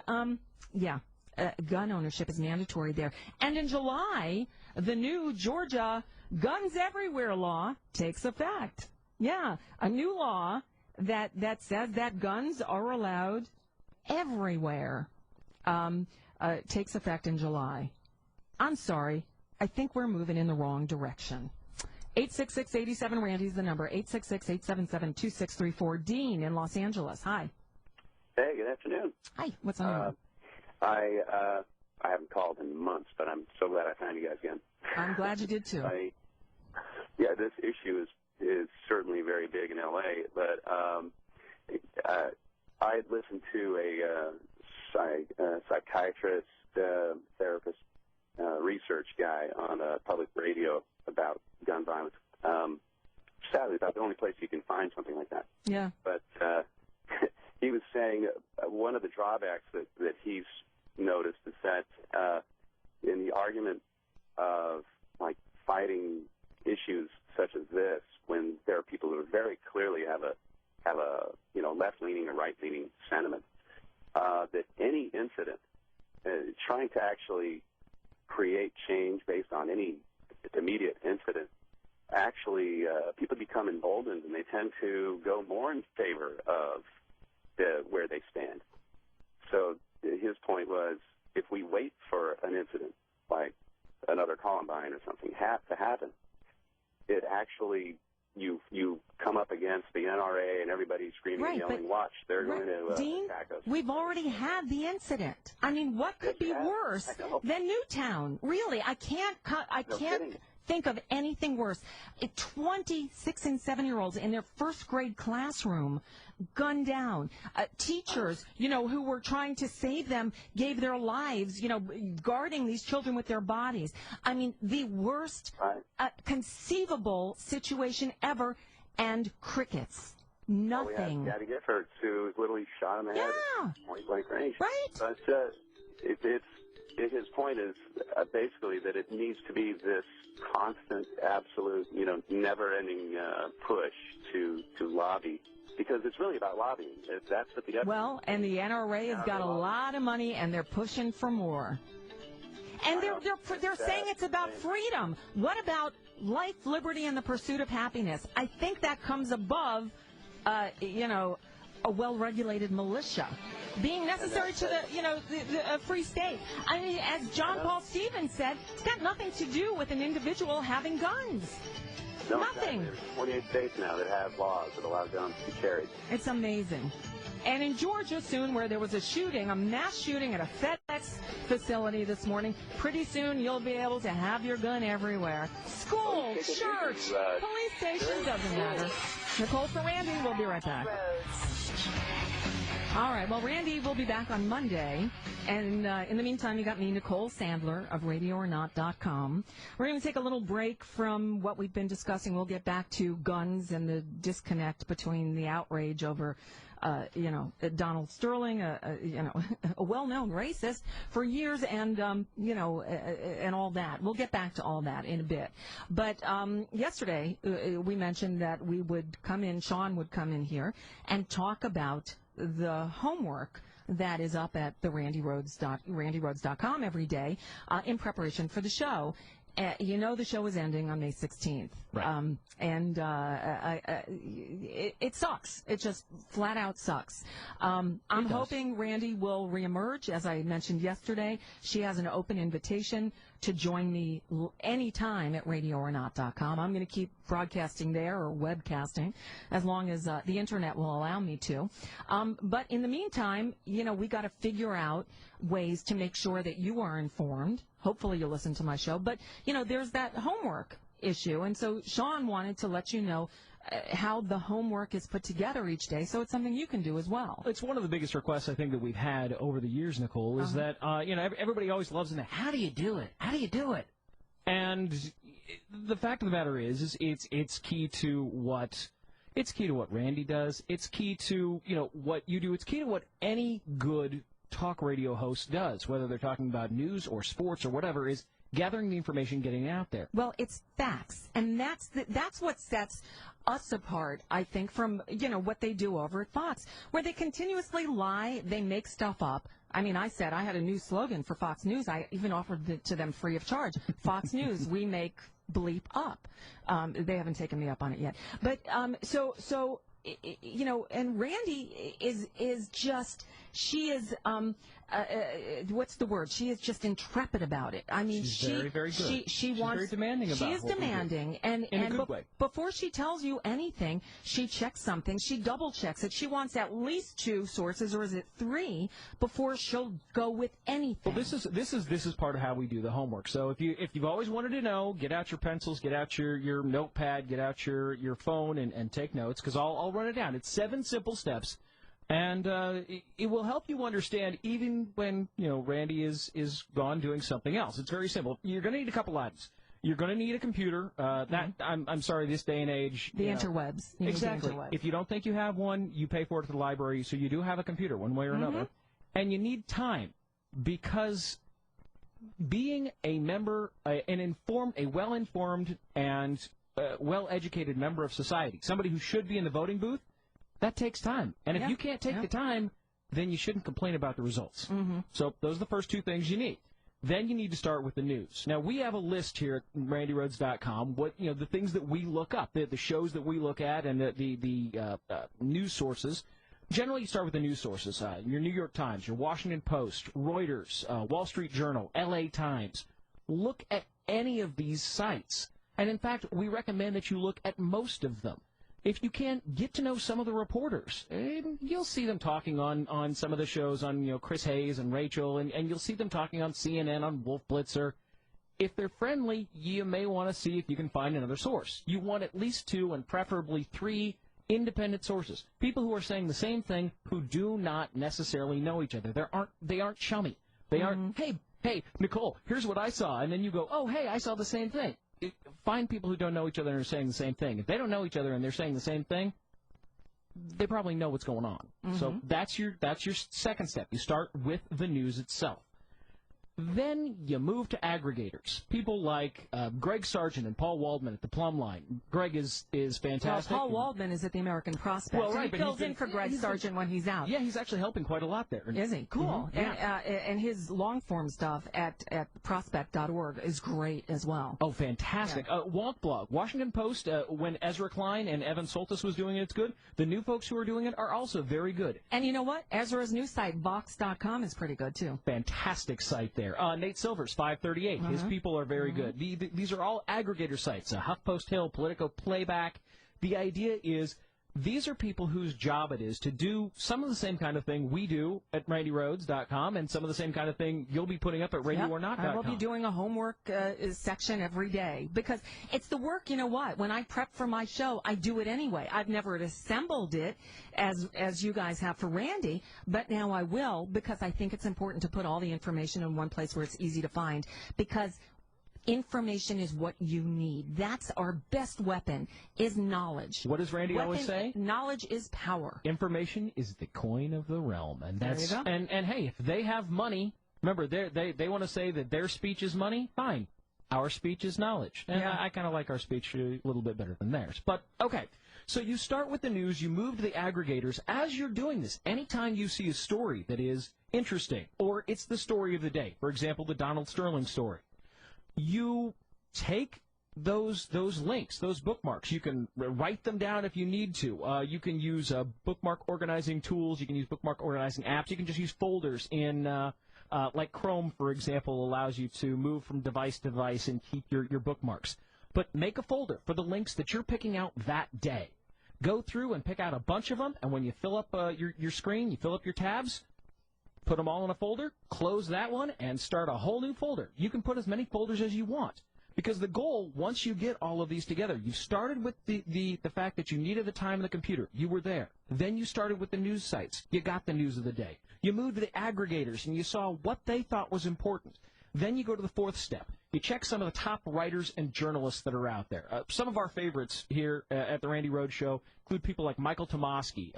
gun ownership is mandatory there. And in July, the new Georgia Guns Everywhere law takes effect. Yeah, a new law that says that guns are allowed everywhere takes effect in July. I'm sorry. I think we're moving in the wrong direction. 866-87-RANDY is the number. 866-877-2634. Dean in Los Angeles. Hi. Hey, good afternoon. Hi. What's on your mind? I haven't called in months, but I'm so glad I found you guys again. I'm glad you did too. This issue is certainly very big in L.A., but I had listened to a psychiatrist, therapist, research guy on public radio about gun violence. Sadly, about the only place you can find something like that. Yeah. But he was saying one of the drawbacks that he's noticed is that in the argument of like fighting issues such as this, when there are people who very clearly have a left-leaning or right-leaning sentiment, that any incident, trying to actually create change based on any immediate incident, actually people become emboldened, and they tend to go more in favor of where they stand. So his point was, if we wait for an incident like another Columbine or something to happen, it actually you come up against the NRA and everybody screaming and yelling, watch, they're going to Dean, attack us. We've already had the incident. I mean, what could be worse than Newtown? Really, I can't think of anything worse. 26 and 7-year-olds in their first grade classroom gunned down. Teachers, who were trying to save them, gave their lives, guarding these children with their bodies. I mean, the worst conceivable situation ever, and crickets. Nothing. We had Daddy Giffords, who was literally shot in the head at point-blank range. Right. But his point is basically that it needs to be this constant, absolute, never-ending push to lobby, because it's really about lobbying. That's what the and the NRA has got a lot of money, and they're pushing for more. And they're saying it's about freedom. What about life, liberty, and the pursuit of happiness? I think that comes above, a well-regulated militia being necessary to the free state. I mean, as John Paul Stevens said, it's got nothing to do with an individual having guns. Nothing. There's 28 states now that have laws that allow guns to be carried. It's amazing. And in Georgia soon, where there was a mass shooting at a FedEx facility this morning, pretty soon you'll be able to have your gun everywhere. School, church, police station, doesn't matter. Nicole for Randy. We'll be right back. All right. Well, Randy will be back on Monday. And in the meantime, you got me, Nicole Sandler of RadioOrNot.com. We're going to take a little break from what we've been discussing. We'll get back to guns and the disconnect between the outrage over Donald Sterling, a well-known racist for years, and and all that. We'll get back to all that in a bit. But yesterday we mentioned that Sean would come in here and talk about the homework that is up at the RandyRhodes.com every day in preparation for the show. The show is ending on May 16th. Right. It sucks. It just flat out sucks. I'm hoping Randy will reemerge. As I mentioned yesterday, she has an open invitation to join me anytime at RadioOrNot.com. I'm going to keep broadcasting there, or webcasting, as long as the internet will allow me to. But in the meantime, we got to figure out ways to make sure that you are informed. Hopefully you'll listen to my show. But, there's that homework issue. And so Sean wanted to let you know how the homework is put together each day, so it's something you can do as well. It's one of the biggest requests, I think, that we've had over the years, Nicole, is that, everybody always loves to know, how do you do it? How do you do it? And the fact of the matter is it's key to what Randy does. It's key to, what you do. It's key to what any good talk radio host does, whether they're talking about news or sports or whatever, is gathering the information, getting it out there. Well, it's facts, and that's what sets us apart, I think, from what they do over at Fox, where they continuously lie, they make stuff up. I mean, I said I had a new slogan for Fox News. I even offered it to them free of charge. Fox News, we make bleep up. They haven't taken me up on it yet, but and Randy is just, she is, what's the word? She is just intrepid about it. I mean, she's very, very good. She's very demanding about it. She is demanding, and in a good way. Before she tells you anything, she checks something. She double checks it. She wants at least 2 sources, or is it 3, before she'll go with anything. Well, this is part of how we do the homework. So if you've always wanted to know, get out your pencils, get out your notepad, get out your phone, and take notes, because I'll run it down. It's 7 simple steps. And it will help you understand, even when Randy is gone doing something else. It's very simple. You're going to need a couple items. You're going to need a computer. I'm sorry, this day and age. The interwebs. Exactly. If you don't think you have one, you pay for it at the library, so you do have a computer one way or another. And you need time, because being a member, a well-informed and well-educated member of society, somebody who should be in the voting booth, that takes time. And if you can't take the time, then you shouldn't complain about the results. So those are the first 2 things you need. then you need to start with the news. Now, we have a list here at RandyRhodes.com, the things that we look up, the shows that we look at, and the news sources. Generally, you start with the news sources, your New York Times, your Washington Post, Reuters, Wall Street Journal, LA Times. Look at any of these sites. And, in fact, we recommend that you look at most of them. If you can, get to know some of the reporters. You'll see them talking on some of the shows on, Chris Hayes and Rachel, and you'll see them talking on CNN, on Wolf Blitzer. If they're friendly, you may want to see if you can find another source. You want at least 2 and preferably 3 independent sources, people who are saying the same thing who do not necessarily know each other. They aren't chummy. They aren't, hey, Nicole, here's what I saw, and then you go, oh, hey, I saw the same thing. Find people who don't know each other and are saying the same thing. If they don't know each other and they're saying the same thing, they probably know what's going on. So that's your second step. You start with the news itself. Then you move to aggregators. People like Greg Sargent and Paul Waldman at the Plumb Line. Greg is fantastic. Well, Paul Waldman is at the American Prospect. Well, right, he fills in for Greg Sargent when he's out. Yeah, he's actually helping quite a lot there. Is he? Cool. Yeah. And his long-form stuff at prospect.org is great as well. Oh, fantastic. Yeah. Wonk Blog, Washington Post, when Ezra Klein and Evan Soltis was doing it, it's good. The new folks who are doing it are also very good. And you know what? Ezra's new site, Vox.com, is pretty good, too. Fantastic site there. Nate Silvers, 538. His people are very good. These are all aggregator sites. HuffPost Hill, Politico Playback. The idea is these are people whose job it is to do some of the same kind of thing we do at RandyRhodes.com and some of the same kind of thing you'll be putting up at RadioOrNot.com. I will be doing a homework section every day because it's the work, you know what? When I prep for my show, I do it anyway. I've never assembled it as you guys have for Randy, but now I will because I think it's important to put all the information in one place where it's easy to find because information is what you need. That's our best weapon, is knowledge. What does Randy always say? Knowledge is power. Information is the coin of the realm. And that's, there you go. And hey, if they have money, remember, they want to say that their speech is money, fine. Our speech is knowledge. And I kind of like our speech a little bit better than theirs. But, okay. So you start with the news, you move to the aggregators. As you're doing this, anytime you see a story that is interesting, or it's the story of the day, for example, the Donald Sterling story, you take those links, those bookmarks. You can write them down if you need to. You can use bookmark organizing tools. You can use bookmark organizing apps. You can just use folders in, like Chrome, for example, allows you to move from device to device and keep your bookmarks. But make a folder for the links that you're picking out that day. Go through and pick out a bunch of them, and when you fill up your screen, you fill up your tabs, put them all in a folder, close that one, and start a whole new folder. You can put as many folders as you want. Because the goal, once you get all of these together, you started with the fact that you needed the time and the computer. You were there. Then you started with the news sites. You got the news of the day. You moved to the aggregators, and you saw what they thought was important. Then you go to the fourth step. You check some of the top writers and journalists that are out there. Some of our favorites here at the Randy Rhodes Show include people like Michael Tomasky,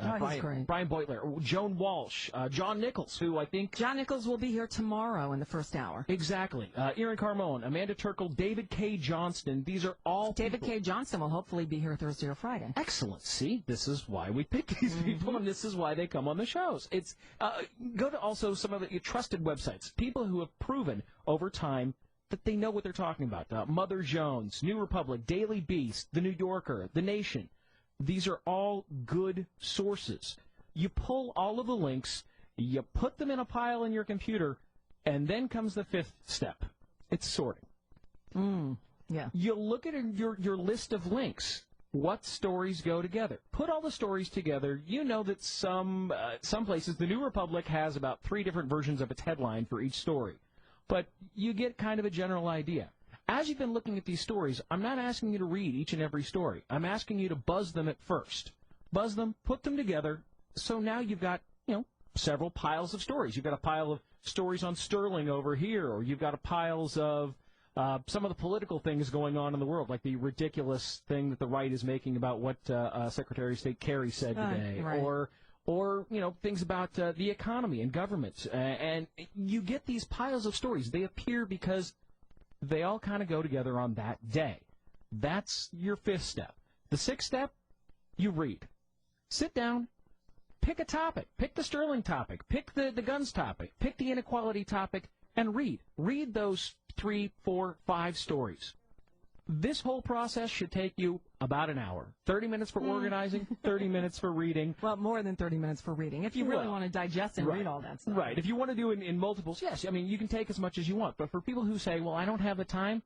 Brian Beutler, Joan Walsh, John Nichols, who I think... John Nichols will be here tomorrow in the first hour. Exactly. Erin Carmone, Amanda Turkle, David K. Johnston. These are all David K. Johnston will hopefully be here Thursday or Friday. Excellent. See, this is why we pick these people, and this is why they come on the shows. It's go to also some of the trusted websites, people who have proven over time that they know what they're talking about. Mother Jones, New Republic, Daily Beast, The New Yorker, The Nation. These are all good sources. You pull all of the links, you put them in a pile in your computer, and then comes the fifth step. It's sorting. Yeah. You look at your list of links. What stories go together? Put all the stories together. You know that some places, The New Republic has about 3 different versions of its headline for each story. But you get kind of a general idea. As you've been looking at these stories, I'm not asking you to read each and every story. I'm asking you to buzz them at first. Buzz them, put them together, so now you've got, several piles of stories. You've got a pile of stories on Sterling over here, or you've got piles of some of the political things going on in the world, like the ridiculous thing that the right is making about what Secretary of State Kerry said today, right. or things about the economy and government. And you get these piles of stories. They appear because they all kind of go together on that day. That's your fifth step. The sixth step, you read. Sit down, pick a topic. Pick the Sterling topic. Pick the guns topic. Pick the inequality topic, and read those 3, 4, 5 stories. This whole process should take you about an hour. 30 minutes for organizing, 30 minutes for reading. Well, more than 30 minutes for reading, if you really want to digest and read all that stuff. Right. If you want to do it in multiples, yes. I mean, you can take as much as you want. But for people who say, well, I don't have the time,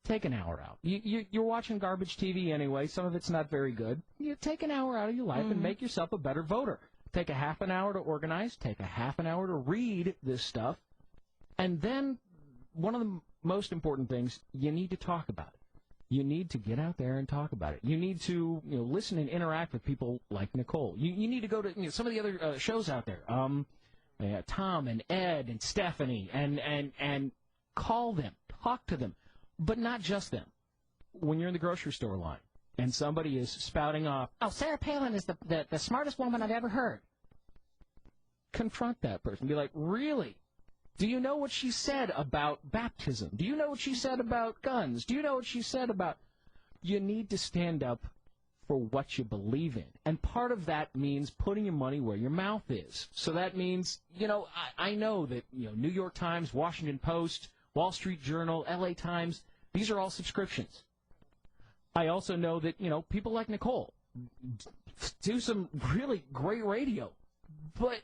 take an hour out. You're watching garbage TV anyway. Some of it's not very good. You take an hour out of your life and make yourself a better voter. Take a half an hour to organize. Take a half an hour to read this stuff. And then one of the most important things, you need to talk about it. You need to get out there and talk about it. You need to listen and interact with people like Nicole. You need to go to some of the other shows out there. Tom and Ed and Stephanie and call them, talk to them, but not just them. When you're in the grocery store line and somebody is spouting off, "Oh, Sarah Palin is the smartest woman I've ever heard." Confront that person. Be like, really? Do you know what she said about baptism? Do you know what she said about guns? Do you know what she said about... You need to stand up for what you believe in. And part of that means putting your money where your mouth is. So that means, I know that, New York Times, Washington Post, Wall Street Journal, LA Times, these are all subscriptions. I also know that, people like Nicole do some really great radio. But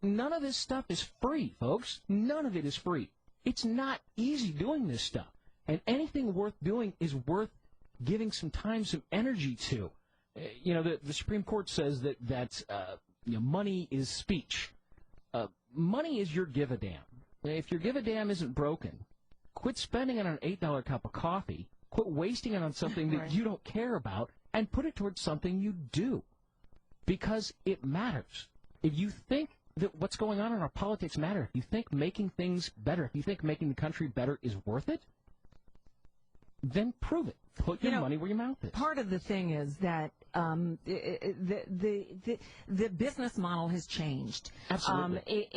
none of this stuff is free, folks. None of it is free. It's not easy doing this stuff. And anything worth doing is worth giving some time, some energy to. The Supreme Court says that money is speech. Money is your give-a-damn. If your give-a-damn isn't broken, quit spending it on an $8 cup of coffee, quit wasting it on something that you don't care about, and put it towards something you do. Because it matters. If you think that what's going on in our politics matter, if you think making things better, if you think making the country better is worth it, then prove it. Put your money where your mouth is. Part of the thing is that the business model has changed. Absolutely.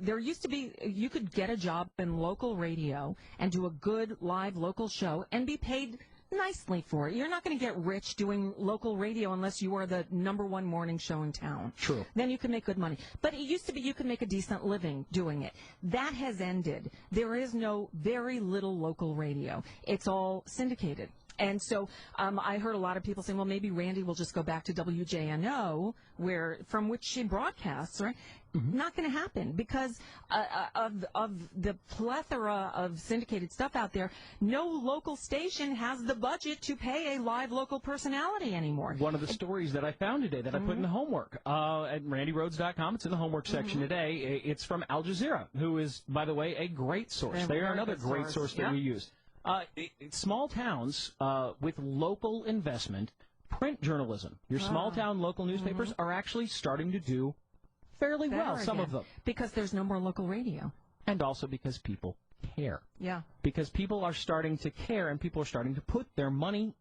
There used to be, you could get a job in local radio and do a good live local show and be paid nicely for it. You're not going to get rich doing local radio unless you are the #1 morning show in town. True. Then you can make good money. But it used to be you could make a decent living doing it. That has ended. There is very little local radio. It's all syndicated. And so I heard a lot of people saying, well, maybe Randi will just go back to WJNO, from which she broadcasts, right? Mm-hmm. Not going to happen because of the plethora of syndicated stuff out there. No local station has the budget to pay a live local personality anymore. One of the stories that I found today that I put in the homework at randyrhodes.com, it's in the homework section today. It's from Al Jazeera, who is, by the way, a great source. They are another great source that we use. Small towns with local investment, print journalism. Your small-town local newspapers are actually starting to do fairly well, some of them. Because there's no more local radio. And also because people care. Yeah. Because people are starting to care, and people are starting to put their money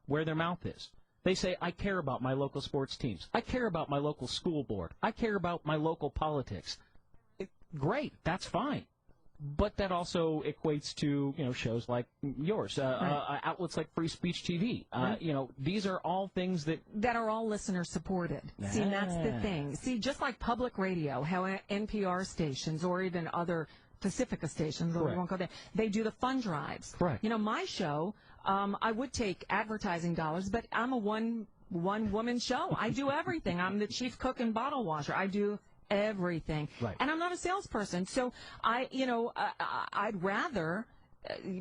where their mouth is. They say, I care about my local sports teams. I care about my local school board. I care about my local politics. Great, that's fine. But that also equates to, shows like yours, outlets like Free Speech TV. These are all things that are all listener supported. See, and that's the thing. See, just like public radio, how NPR stations or even other Pacifica stations, we won't go there, they do the fund drives. Correct. My show, I would take advertising dollars, but I'm a one-woman show. I do everything. I'm the chief cook and bottle washer. I do everything. Right. And I'm not a salesperson, so I'd rather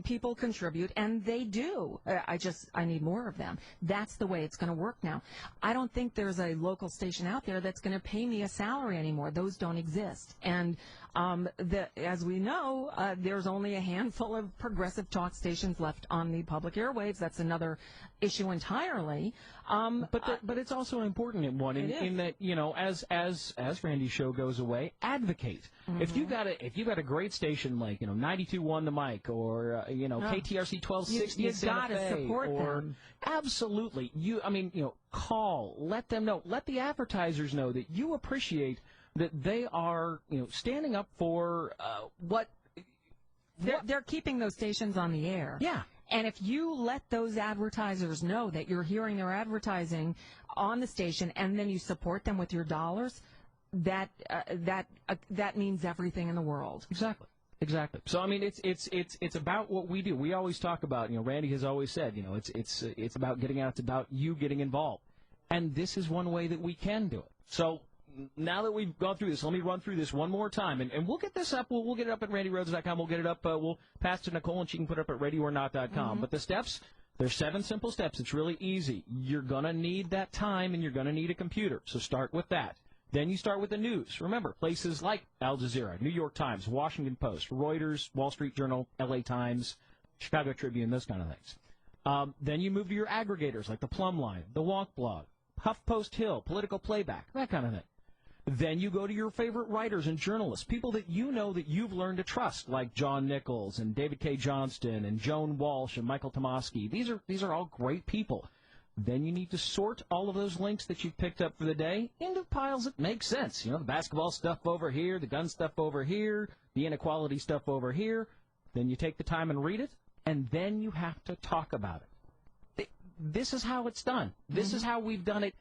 people contribute, and they do. I need more of them. That's the way it's going to work now. I don't think there's a local station out there that's going to pay me a salary anymore. Those don't exist. And as we know, there's only a handful of progressive talk stations left on the public airwaves. That's another issue entirely. But it's also an important one in that, as Randy's show goes away, advocate. Mm-hmm. If you got a great station like 92.1 The Mic or KTRC 1260 you in Santa Fe, support them. Absolutely. Call, let them know, let the advertisers know that you appreciate that they are standing up for what they're keeping those stations on the air. Yeah. And if you let those advertisers know that you're hearing their advertising on the station and then you support them with your dollars, that means everything in the world. Exactly. Exactly. So I mean, it's about what we do. We always talk about, Randy has always said, it's about getting out. It's about you getting involved, and this is one way that we can do it. So now that we've gone through this, let me run through this one more time, and we'll get this up. We'll get it up at RandyRhodes.com. We'll get it up. We'll pass to Nicole, and she can put it up at RadioOrNot.com. Mm-hmm. But the steps, there's 7 simple steps. It's really easy. You're gonna need that time, and you're gonna need a computer. So start with that. Then you start with the news. Remember, places like Al Jazeera, New York Times, Washington Post, Reuters, Wall Street Journal, LA Times, Chicago Tribune, those kind of things. Then you move to your aggregators like the Plum Line, the Wonk Blog, HuffPost Hill, Political Playback, that kind of thing. Then you go to your favorite writers and journalists, people that you know that you've learned to trust, like John Nichols and David K. Johnston and Joan Walsh and Michael Tomasky. These are all great people. Then you need to sort all of those links that you've picked up for the day into piles that make sense. The basketball stuff over here, the gun stuff over here, the inequality stuff over here. Then you take the time and read it, and then you have to talk about it. This is how it's done. This is how we've done it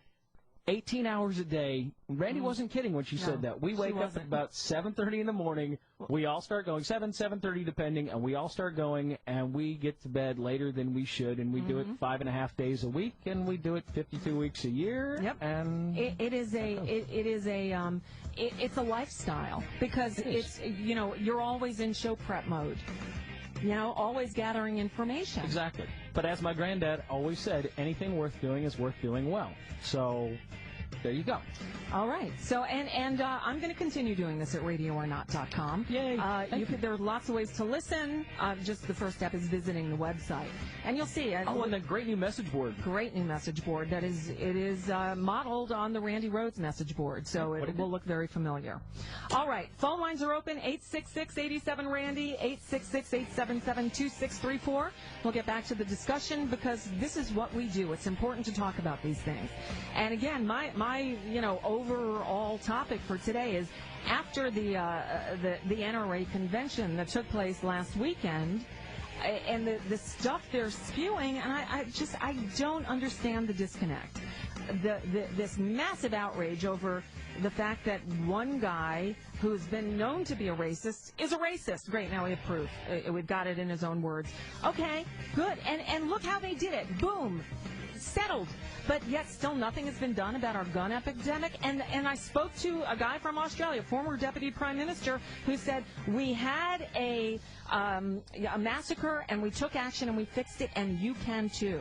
18 hours a day. Randy wasn't kidding when she said that. We wake up at about 7:30 in the morning. We all start going, 7:30 depending, and we all start going, and we get to bed later than we should, and we do it 5.5 days a week, and we do it 52 weeks a year. Yep. And it's a lifestyle because it's you're always in show prep mode. Always gathering information. Exactly. But as my granddad always said, anything worth doing is worth doing well. So there you go. All right. So, and I'm going to continue doing this at RadioOrNot.com. Yay. There are lots of ways to listen. Just the first step is visiting the website. And you'll see. And the great new message board. Great new message board. It is modeled on the Randi Rhodes message board, so it will look very familiar. All right. Phone lines are open, 866-87-RANDY, 866-877-2634. We'll get back to the discussion because this is what we do. It's important to talk about these things. And again, my overall topic for today is after the NRA convention that took place last weekend, and the stuff they're spewing, and I don't understand the disconnect. This massive outrage over the fact that one guy who's been known to be a racist is a racist. Great, now we have proof. We've got it in his own words. Okay, good. And look how they did it. Boom. Settled. But yet still nothing has been done about our gun epidemic. And I spoke to a guy from Australia, former deputy prime minister, who said, we had a massacre and we took action and we fixed it, and you can too.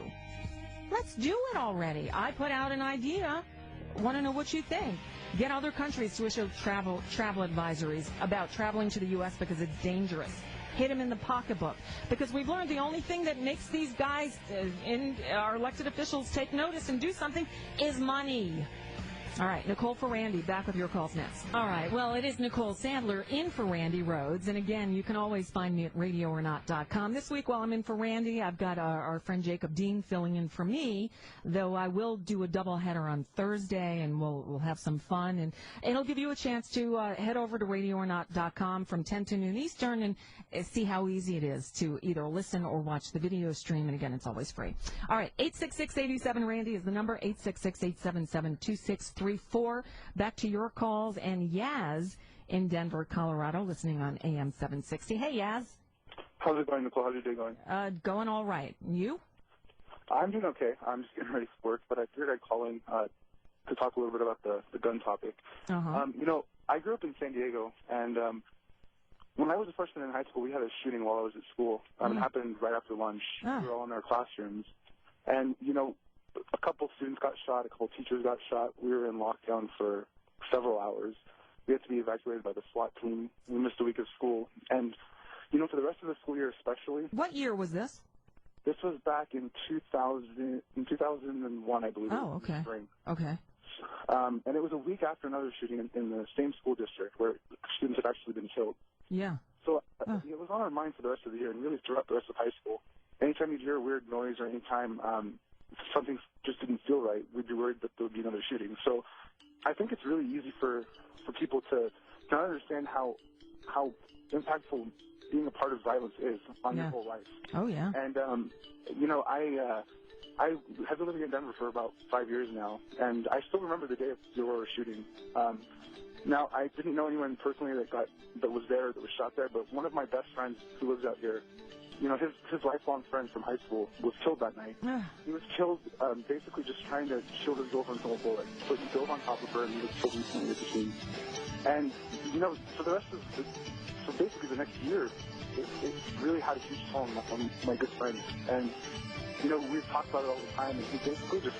Let's do it already. I put out an idea. Want to know what you think. Get other countries to issue travel advisories about traveling to the U.S. because it's dangerous. Hit them in the pocketbook. Because we've learned the only thing that makes these guys, our elected officials, take notice and do something is money. All right, Nicole for Randy, back with your calls next. All right, well, it is Nicole Sandler in for Randi Rhodes. And again, you can always find me at RadioOrNot.com. This week, while I'm in for Randy, I've got our friend Jacob Dean filling in for me, though I will do a doubleheader on Thursday, and we'll have some fun. And it'll give you a chance to head over to RadioOrNot.com from 10 to noon Eastern and see how easy it is to either listen or watch the video stream. And again, it's always free. All right, 866-87-RANDY is the number, 866-877-2634. Back to your calls, and Yaz in Denver, Colorado, listening on AM 760. Hey, Yaz. How's it going, Nicole? How's your day going? Going all right. You? I'm doing okay. I'm just getting ready for work, but I figured I'd call in to talk a little bit about the gun topic. Uh-huh. I grew up in San Diego, and when I was a freshman in high school, we had a shooting while I was at school. It happened right after lunch. We were all in our classrooms, and, a couple students got shot, a couple teachers got shot. We were in lockdown for several hours. We had to be evacuated by the SWAT team. We missed a week of school. And, for the rest of the school year especially. What year was this? This was back in 2001, I believe. Oh, okay. In the spring. Okay. And it was a week after another shooting in the same school district where students had actually been killed. Yeah. So it was on our mind for the rest of the year and really throughout the rest of high school. Anytime you'd hear a weird noise or anytime something just didn't feel right, we'd be worried that there would be another shooting. So I think it's really easy for people to understand how impactful being a part of violence is on your whole life. Oh, yeah. And, I have been living in Denver for about 5 years now, and I still remember the day of the Aurora shooting. Now, I didn't know anyone personally that was there, that was shot there, but one of my best friends who lives out here, you know, his lifelong friend from high school was killed that night. He was killed basically just trying to shield his girlfriend from a bullet. So he drove on top of her, and he was killed instantly at the scene. And, you know, for the rest of so basically the next year, it really had a huge toll on my good friend. And, you know, we've talked about it all the time, and he basically just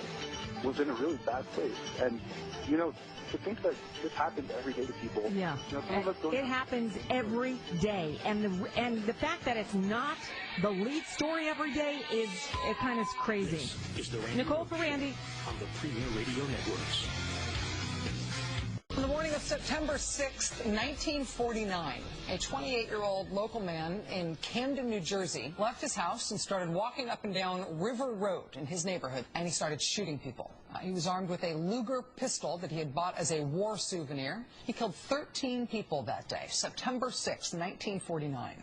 was in a really bad place. And, you know, to think that this happens every day to people. Yeah, you know, some of us don't it happens every day, and the fact that it's not the lead story every day is kind of crazy. This is the Randi Nicole for Randy on the Premier Radio Networks. On the morning of September 6th, 1949, a 28-year-old local man in Camden, New Jersey, left his house and started walking up and down River Road in his neighborhood, and he started shooting people. He was armed with a Luger pistol that he had bought as a war souvenir. He killed 13 people that day, September 6th, 1949.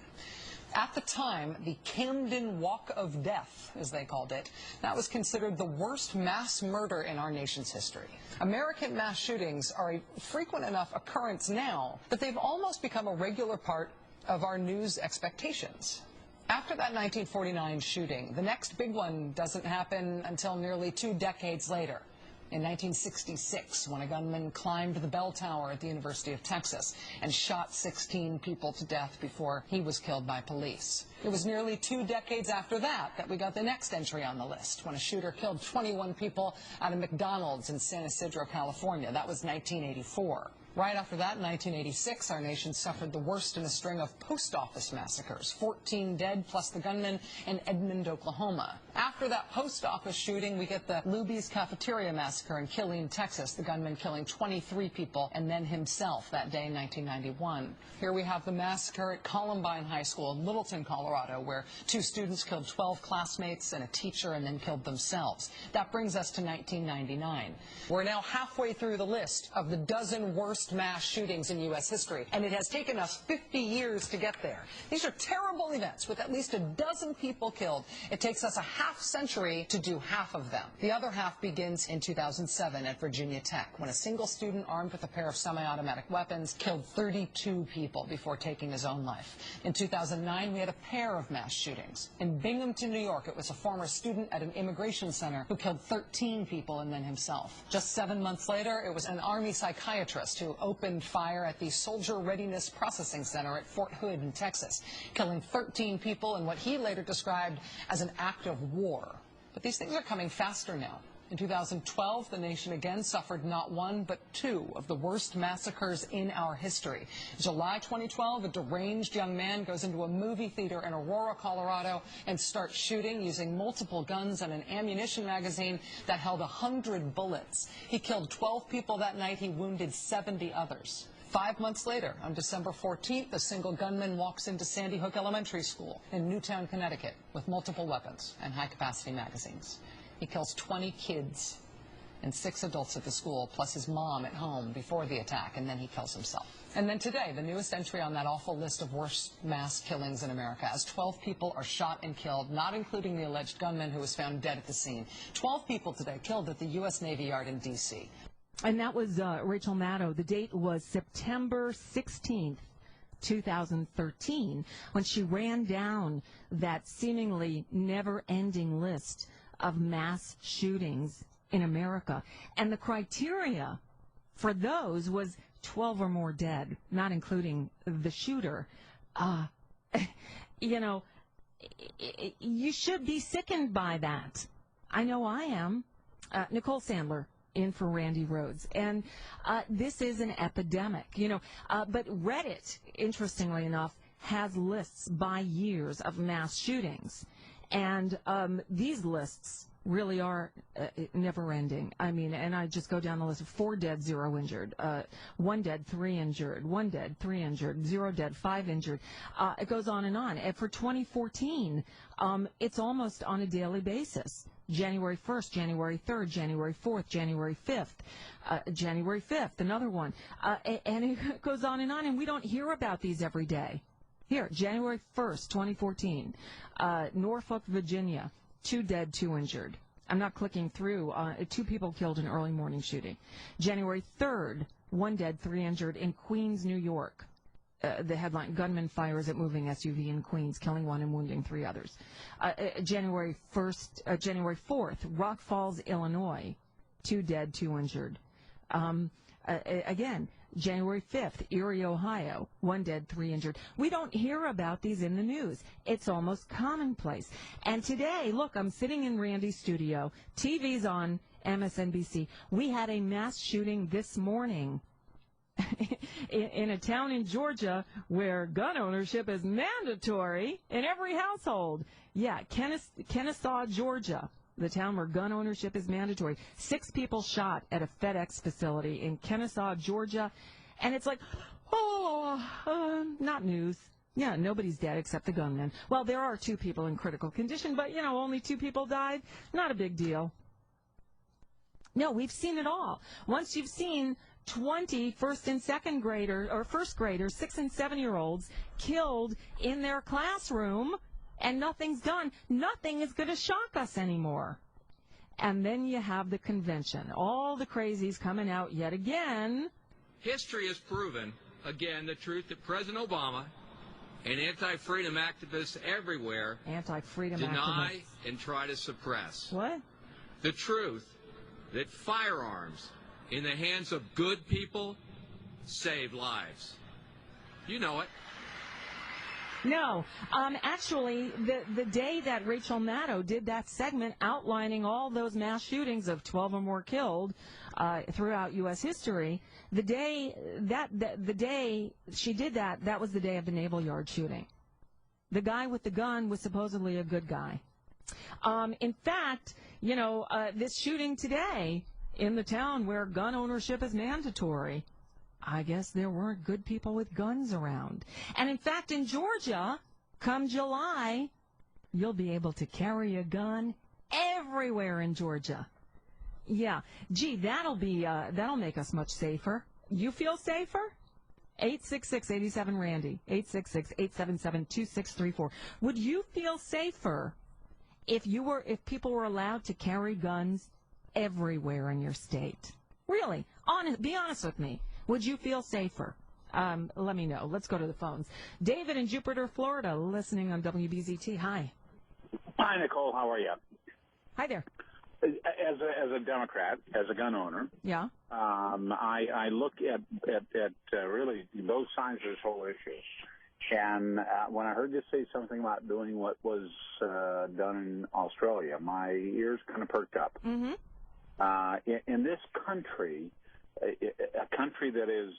At the time, the Camden Walk of Death, as they called it, that was considered the worst mass murder in our nation's history. American mass shootings are a frequent enough occurrence now that they've almost become a regular part of our news expectations. After that 1949 shooting, the next big one doesn't happen until nearly 2 decades later. In 1966, when a gunman climbed the bell tower at the University of Texas and shot 16 people to death before he was killed by police. It was nearly 2 decades after that we got the next entry on the list, when a shooter killed 21 people at a McDonald's in San Isidro, California. That was 1984. Right after that, in 1986, our nation suffered the worst in a string of post office massacres, 14 dead plus the gunman in Edmond, Oklahoma. After that post office shooting, we get the Luby's Cafeteria massacre in Killeen, Texas, the gunman killing 23 people and then himself that day in 1991. Here we have the massacre at Columbine High School in Littleton, Colorado, where 2 students killed 12 classmates and a teacher and then killed themselves. That brings us to 1999. We're now halfway through the list of the dozen worst mass shootings in U.S. history, and it has taken us 50 years to get there. These are terrible events with at least a dozen people killed. It takes us a half century to do half of them. The other half begins in 2007 at Virginia Tech, when a single student armed with a pair of semi-automatic weapons killed 32 people before taking his own life. In 2009, we had a pair of mass shootings. In Binghamton, New York, it was a former student at an immigration center who killed 13 people and then himself. Just 7 months later, it was an Army psychiatrist who opened fire at the Soldier Readiness Processing Center at Fort Hood in Texas, killing 13 people in what he later described as an act of war. But these things are coming faster now. In 2012, the nation again suffered not 1, but 2 of the worst massacres in our history. In July 2012, a deranged young man goes into a movie theater in Aurora, Colorado, and starts shooting using multiple guns and an ammunition magazine that held 100 bullets. He killed 12 people that night. He wounded 70 others. 5 months later, on December 14th, a single gunman walks into Sandy Hook Elementary School in Newtown, Connecticut, with multiple weapons and high-capacity magazines. He kills 20 kids and 6 adults at the school, plus his mom at home before the attack, and then he kills himself. And then today, the newest entry on that awful list of worst mass killings in America, as 12 people are shot and killed, not including the alleged gunman who was found dead at the scene. 12 people today killed at the U.S. Navy Yard in D.C. And that was Rachel Maddow. The date was September 16th. 2013, when she ran down that seemingly never-ending list of mass shootings in America. And the criteria for those was 12 or more dead, not including the shooter. You know, you should be sickened by that. I know I am. Nicole Sandler in for Randi Rhodes. And this is an epidemic, you know. But Reddit, interestingly enough, has lists by years of mass shootings. And these lists really are never-ending. I mean, and I just go down the list of 4 dead, 0 injured, 1 dead, 3 injured, 1 dead, 3 injured, 0 dead, 5 injured. It goes on. And for 2014, it's almost on a daily basis. January 1st, January 3rd, January 4th, January 5th, January 5th, another one. And it goes on, and we don't hear about these every day. Here, January 1st, 2014, Norfolk, Virginia, 2 dead, 2 injured. I'm not clicking through. 2 people killed in early morning shooting. January 3rd, 1 dead, 3 injured in Queens, New York. The headline, gunman fires at moving SUV in Queens, killing 1 and wounding 3 others. January 4th, Rock Falls, Illinois, 2 dead, 2 injured. Again, January 5th, Erie, Ohio, 1 dead, 3 injured. We don't hear about these in the news. It's almost commonplace. And today, look, I'm sitting in Randy's studio. TV's on MSNBC. We had a mass shooting this morning in a town in Georgia where gun ownership is mandatory in every household. Yeah, Kennesaw, Georgia, the town where gun ownership is mandatory. 6 people shot at a FedEx facility in Kennesaw, Georgia. And it's like, not news. Yeah, nobody's dead except the gunman. Well, there are 2 people in critical condition, but, only 2 people died. Not a big deal. No, we've seen it all. Once you've seen 20 first and second graders, or first graders, 6 and 7-year-olds killed in their classroom, and nothing's done, nothing is going to shock us anymore. And then you have the convention. All the crazies coming out yet again. History has proven, again, the truth that President Obama and anti-freedom activists everywhere deny and try to suppress. What? The truth that firearms in the hands of good people save lives. You know it. No. Actually, the day that Rachel Maddow did that segment outlining all those mass shootings of 12 or more killed throughout U.S. history, the day she did that, that was the day of the Naval Yard shooting. The guy with the gun was supposedly a good guy. In fact, this shooting today in the town where gun ownership is mandatory, I guess there weren't good people with guns around. And in fact, in Georgia, come July, you'll be able to carry a gun everywhere in Georgia. Yeah. Gee, that'll make us much safer. You feel safer? 866-87-RANDY, 866-877-2634. Would you feel safer if people were allowed to carry guns everywhere in your state? Really? Be honest with me. Would you feel safer? Let me know. Let's go to the phones. David in Jupiter, Florida, listening on WBZT. Hi. Hi, Nicole. How are you? Hi there. As a Democrat, as a gun owner, yeah, I look at really both sides of this whole issue. And when I heard you say something about doing what was done in Australia, my ears kind of perked up. Mm-hmm. In this country, a country that is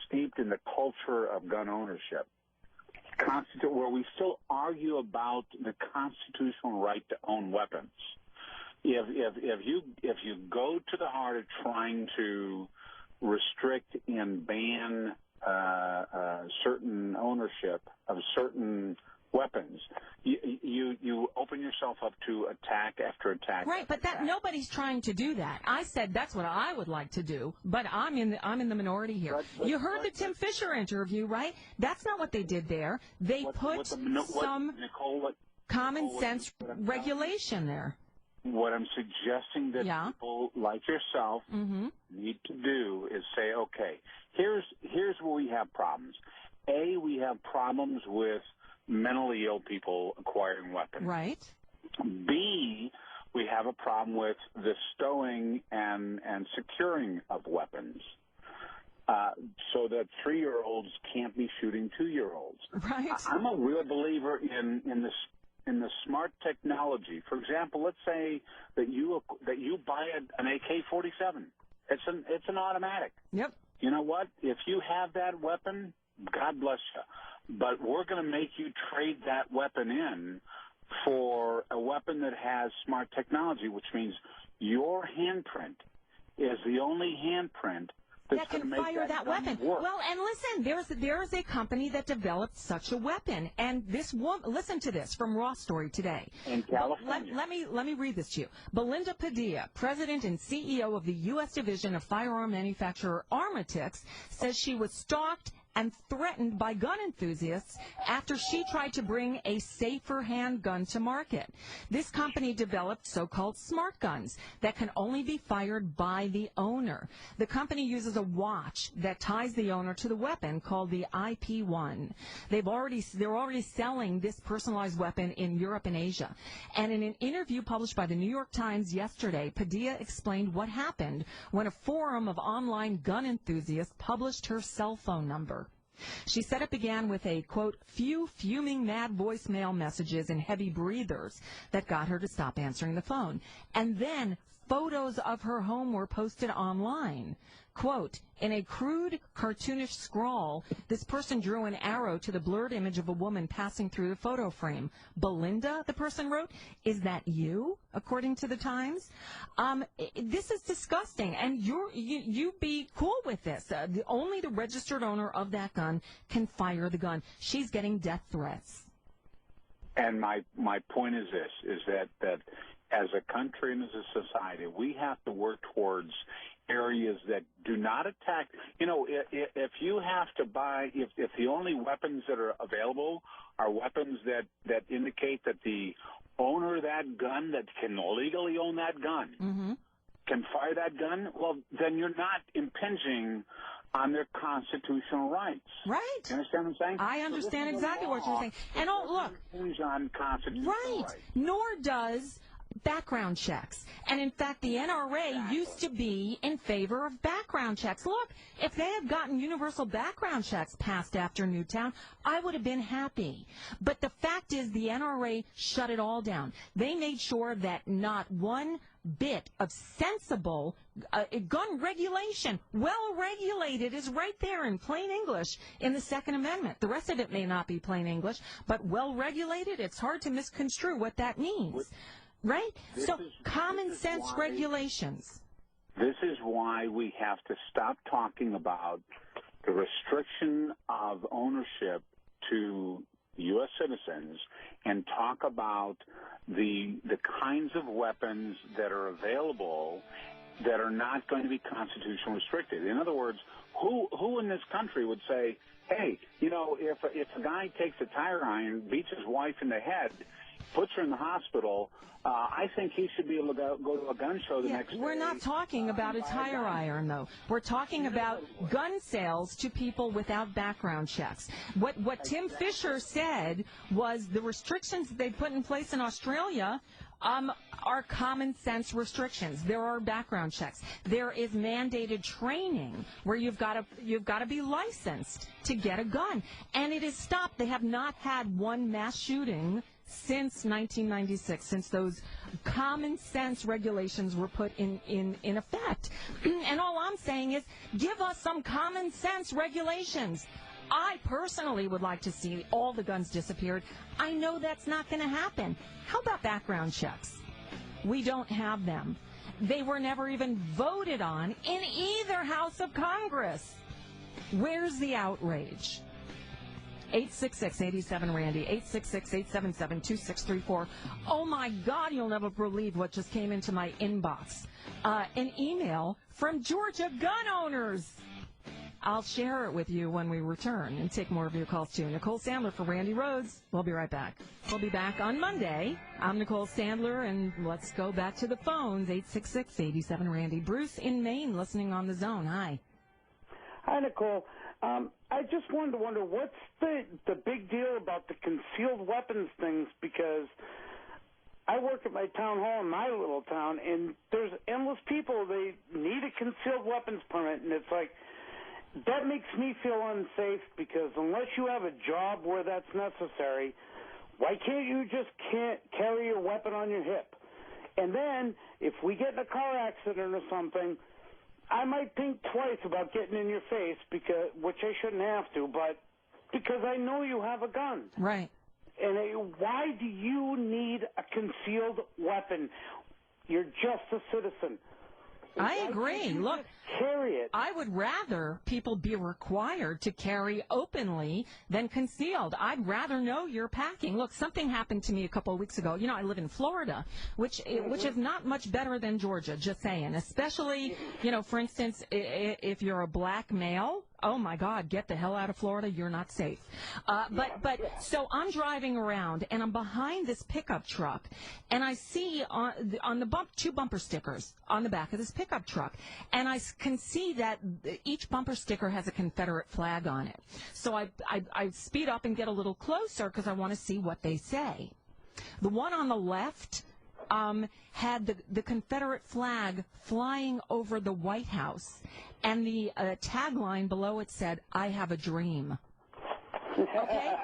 steeped in the culture of gun ownership, where we still argue about the constitutional right to own weapons. If you go to the heart of trying to restrict and ban certain ownership of certain weapons, you open yourself up to attack after attack. Right, but nobody's trying to do that. I said that's what I would like to do, but I'm in the minority here. You heard the Tim Fisher interview, right? That's not what they did there. They put some common sense regulation there. What I'm suggesting that people like yourself need to do is say, okay, here's where we have problems. A, we have problems with mentally ill people acquiring weapons. Right. B, we have a problem with the stowing and securing of weapons, so that 3-year-olds can't be shooting 2-year-olds. Right. I'm a real believer in the smart technology. For example, let's say that you buy an AK-47. It's an automatic. Yep. You know what? If you have that weapon, God bless you. But we're going to make you trade that weapon in for a weapon that has smart technology, which means your handprint is the only handprint that can fire that weapon. Work. Well, and listen, there is a company that developed such a weapon, and this woman, listen to this from Raw Story today. In California. Let me read this to you. Belinda Padilla, president and CEO of the U.S. division of firearm manufacturer Armatix, says she was stalked and threatened by gun enthusiasts after she tried to bring a safer handgun to market. This company developed so-called smart guns that can only be fired by the owner. The company uses a watch that ties the owner to the weapon called the IP-1. They're already selling this personalized weapon in Europe and Asia. And in an interview published by the New York Times yesterday, Padilla explained what happened when a forum of online gun enthusiasts published her cell phone number. She said it began with a, quote, few fuming mad voicemail messages and heavy breathers that got her to stop answering the phone. And then photos of her home were posted online. Quote, in a crude, cartoonish scrawl, this person drew an arrow to the blurred image of a woman passing through the photo frame. Belinda, the person wrote, is that you, according to the Times? This is disgusting, and you be cool with this. Only the registered owner of that gun can fire the gun. She's getting death threats. And my point is this, is that as a country and as a society, we have to work towards areas that do not attack. You know, if you have to buy, if the only weapons that are available are weapons that indicate that the owner of that gun that can legally own that gun can fire that gun, well, then you're not impinging on their constitutional rights. Right. You understand what I'm saying? I understand exactly what you're saying. And look, on constitutional rights. Nor does background checks. And in fact, the NRA used to be in favor of background checks. Look, if they had gotten universal background checks passed after Newtown, I would have been happy. But the fact is the NRA shut it all down. They made sure that not one bit of sensible gun regulation, well regulated, is right there in plain English in the Second Amendment. The rest of it may not be plain English, but well regulated, it's hard to misconstrue what that means. Right? So common sense regulations. This is why we have to stop talking about the restriction of ownership to U.S. citizens and talk about the kinds of weapons that are available that are not going to be constitutionally restricted. In other words, who in this country would say, hey, you know, if a guy takes a tire iron, beats his wife in the head, puts her in the hospital, I think he should be able to go to a gun show the next day. We're not talking about a tire iron, though. We're talking about gun sales to people without background checks. What Tim Fisher said was the restrictions that they put in place in Australia are common sense restrictions. There are background checks. There is mandated training where you've got to be licensed to get a gun, and it is stopped. They have not had one mass shooting since 1996, since those common sense regulations were put in effect. And all I'm saying is, give us some common sense regulations. I personally would like to see all the guns disappeared. I know that's not going to happen. How about background checks? We don't have them. They were never even voted on in either House of Congress. Where's the outrage? 866-87-RANDY, 866-877-2634. Oh, my God, you'll never believe what just came into my inbox. An email from Georgia gun owners. I'll share it with you when we return and take more of your calls, too. Nicole Sandler for Randi Rhodes. We'll be right back. We'll be back on Monday. I'm Nicole Sandler, and let's go back to the phones, 866-87-RANDY. Bruce in Maine, listening on the Zone. Hi. Hi, Nicole. I just wanted to wonder, what's the big deal about the concealed weapons things? Because I work at my town hall in my little town, and there's endless people. They need a concealed weapons permit, and it's like, that makes me feel unsafe, because unless you have a job where that's necessary, why can't you just carry your weapon on your hip? And then, if we get in a car accident or something, I might think twice about getting in your face, which I shouldn't have to, but because I know you have a gun. Right. And why do you need a concealed weapon? You're just a citizen. I agree. Look, carry it. I would rather people be required to carry openly than concealed. I'd rather know you're packing. Look, something happened to me a couple of weeks ago. You know, I live in Florida, which is not much better than Georgia, just saying. Especially, you know, for instance, if you're a black male, Oh my God, get the hell out of Florida. You're not safe. So I'm driving around and I'm behind this pickup truck and I see on the two bumper stickers on the back of this pickup truck. And I can see that each bumper sticker has a Confederate flag on it. So I speed up and get a little closer because I want to see what they say. The one on the left had the Confederate flag flying over the White House, and the tagline below it said, "I have a dream." Okay?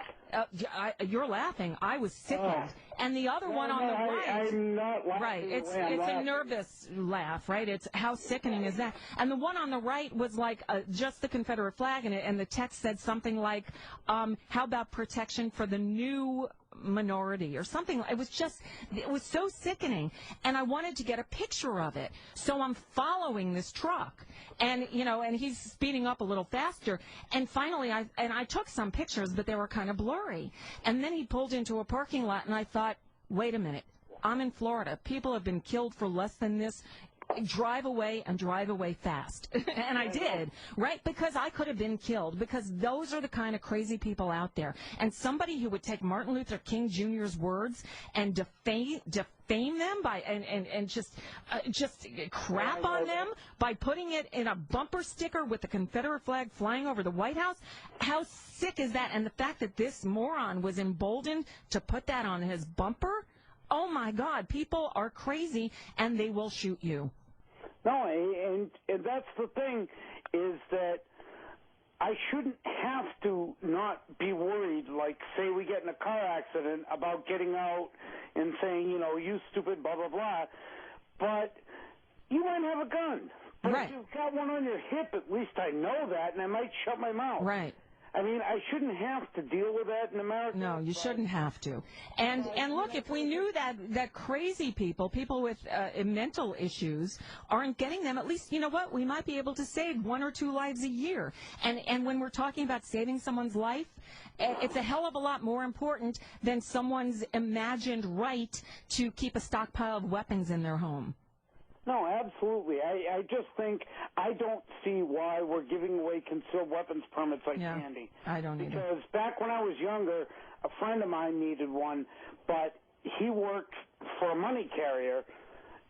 You're laughing. I was sickened. And the other one on the right, I'm not laughing. Right, it's a nervous laugh, right? It's how sickening is that? And the one on the right was like just the Confederate flag in it, and the text said something like, "How about protection for the new minority," or something. It was so sickening, and I wanted to get a picture of it. So I'm following this truck, and he's speeding up a little faster, and finally I took some pictures, but they were kind of blurry. And then he pulled into a parking lot, and I thought, wait a minute, I'm in Florida. People have been killed for less than this. Drive away and drive away fast. And I did, right? Because I could have been killed, because those are the kind of crazy people out there. And somebody who would take Martin Luther King Jr.'s words and defame them by and just crap on them by putting it in a bumper sticker with the Confederate flag flying over the White House. How sick is that? And the fact that this moron was emboldened to put that on his bumper. Oh, my God, people are crazy, and they will shoot you. No, and that's the thing, is that I shouldn't have to not be worried, like, say we get in a car accident, about getting out and saying, you stupid, blah, blah, blah. But you might have a gun. But right. If you've got one on your hip, at least I know that, and I might shut my mouth. Right. I mean, I shouldn't have to deal with that in America. No, you shouldn't have to. And look, if we knew that crazy people with mental issues aren't getting them, at least, you know what, we might be able to save 1 or 2 lives a year. And when we're talking about saving someone's life, it's a hell of a lot more important than someone's imagined right to keep a stockpile of weapons in their home. No, absolutely. I just think I don't see why we're giving away concealed weapons permits like candy. I don't either. Because back when I was younger, a friend of mine needed one, but he worked for a money carrier.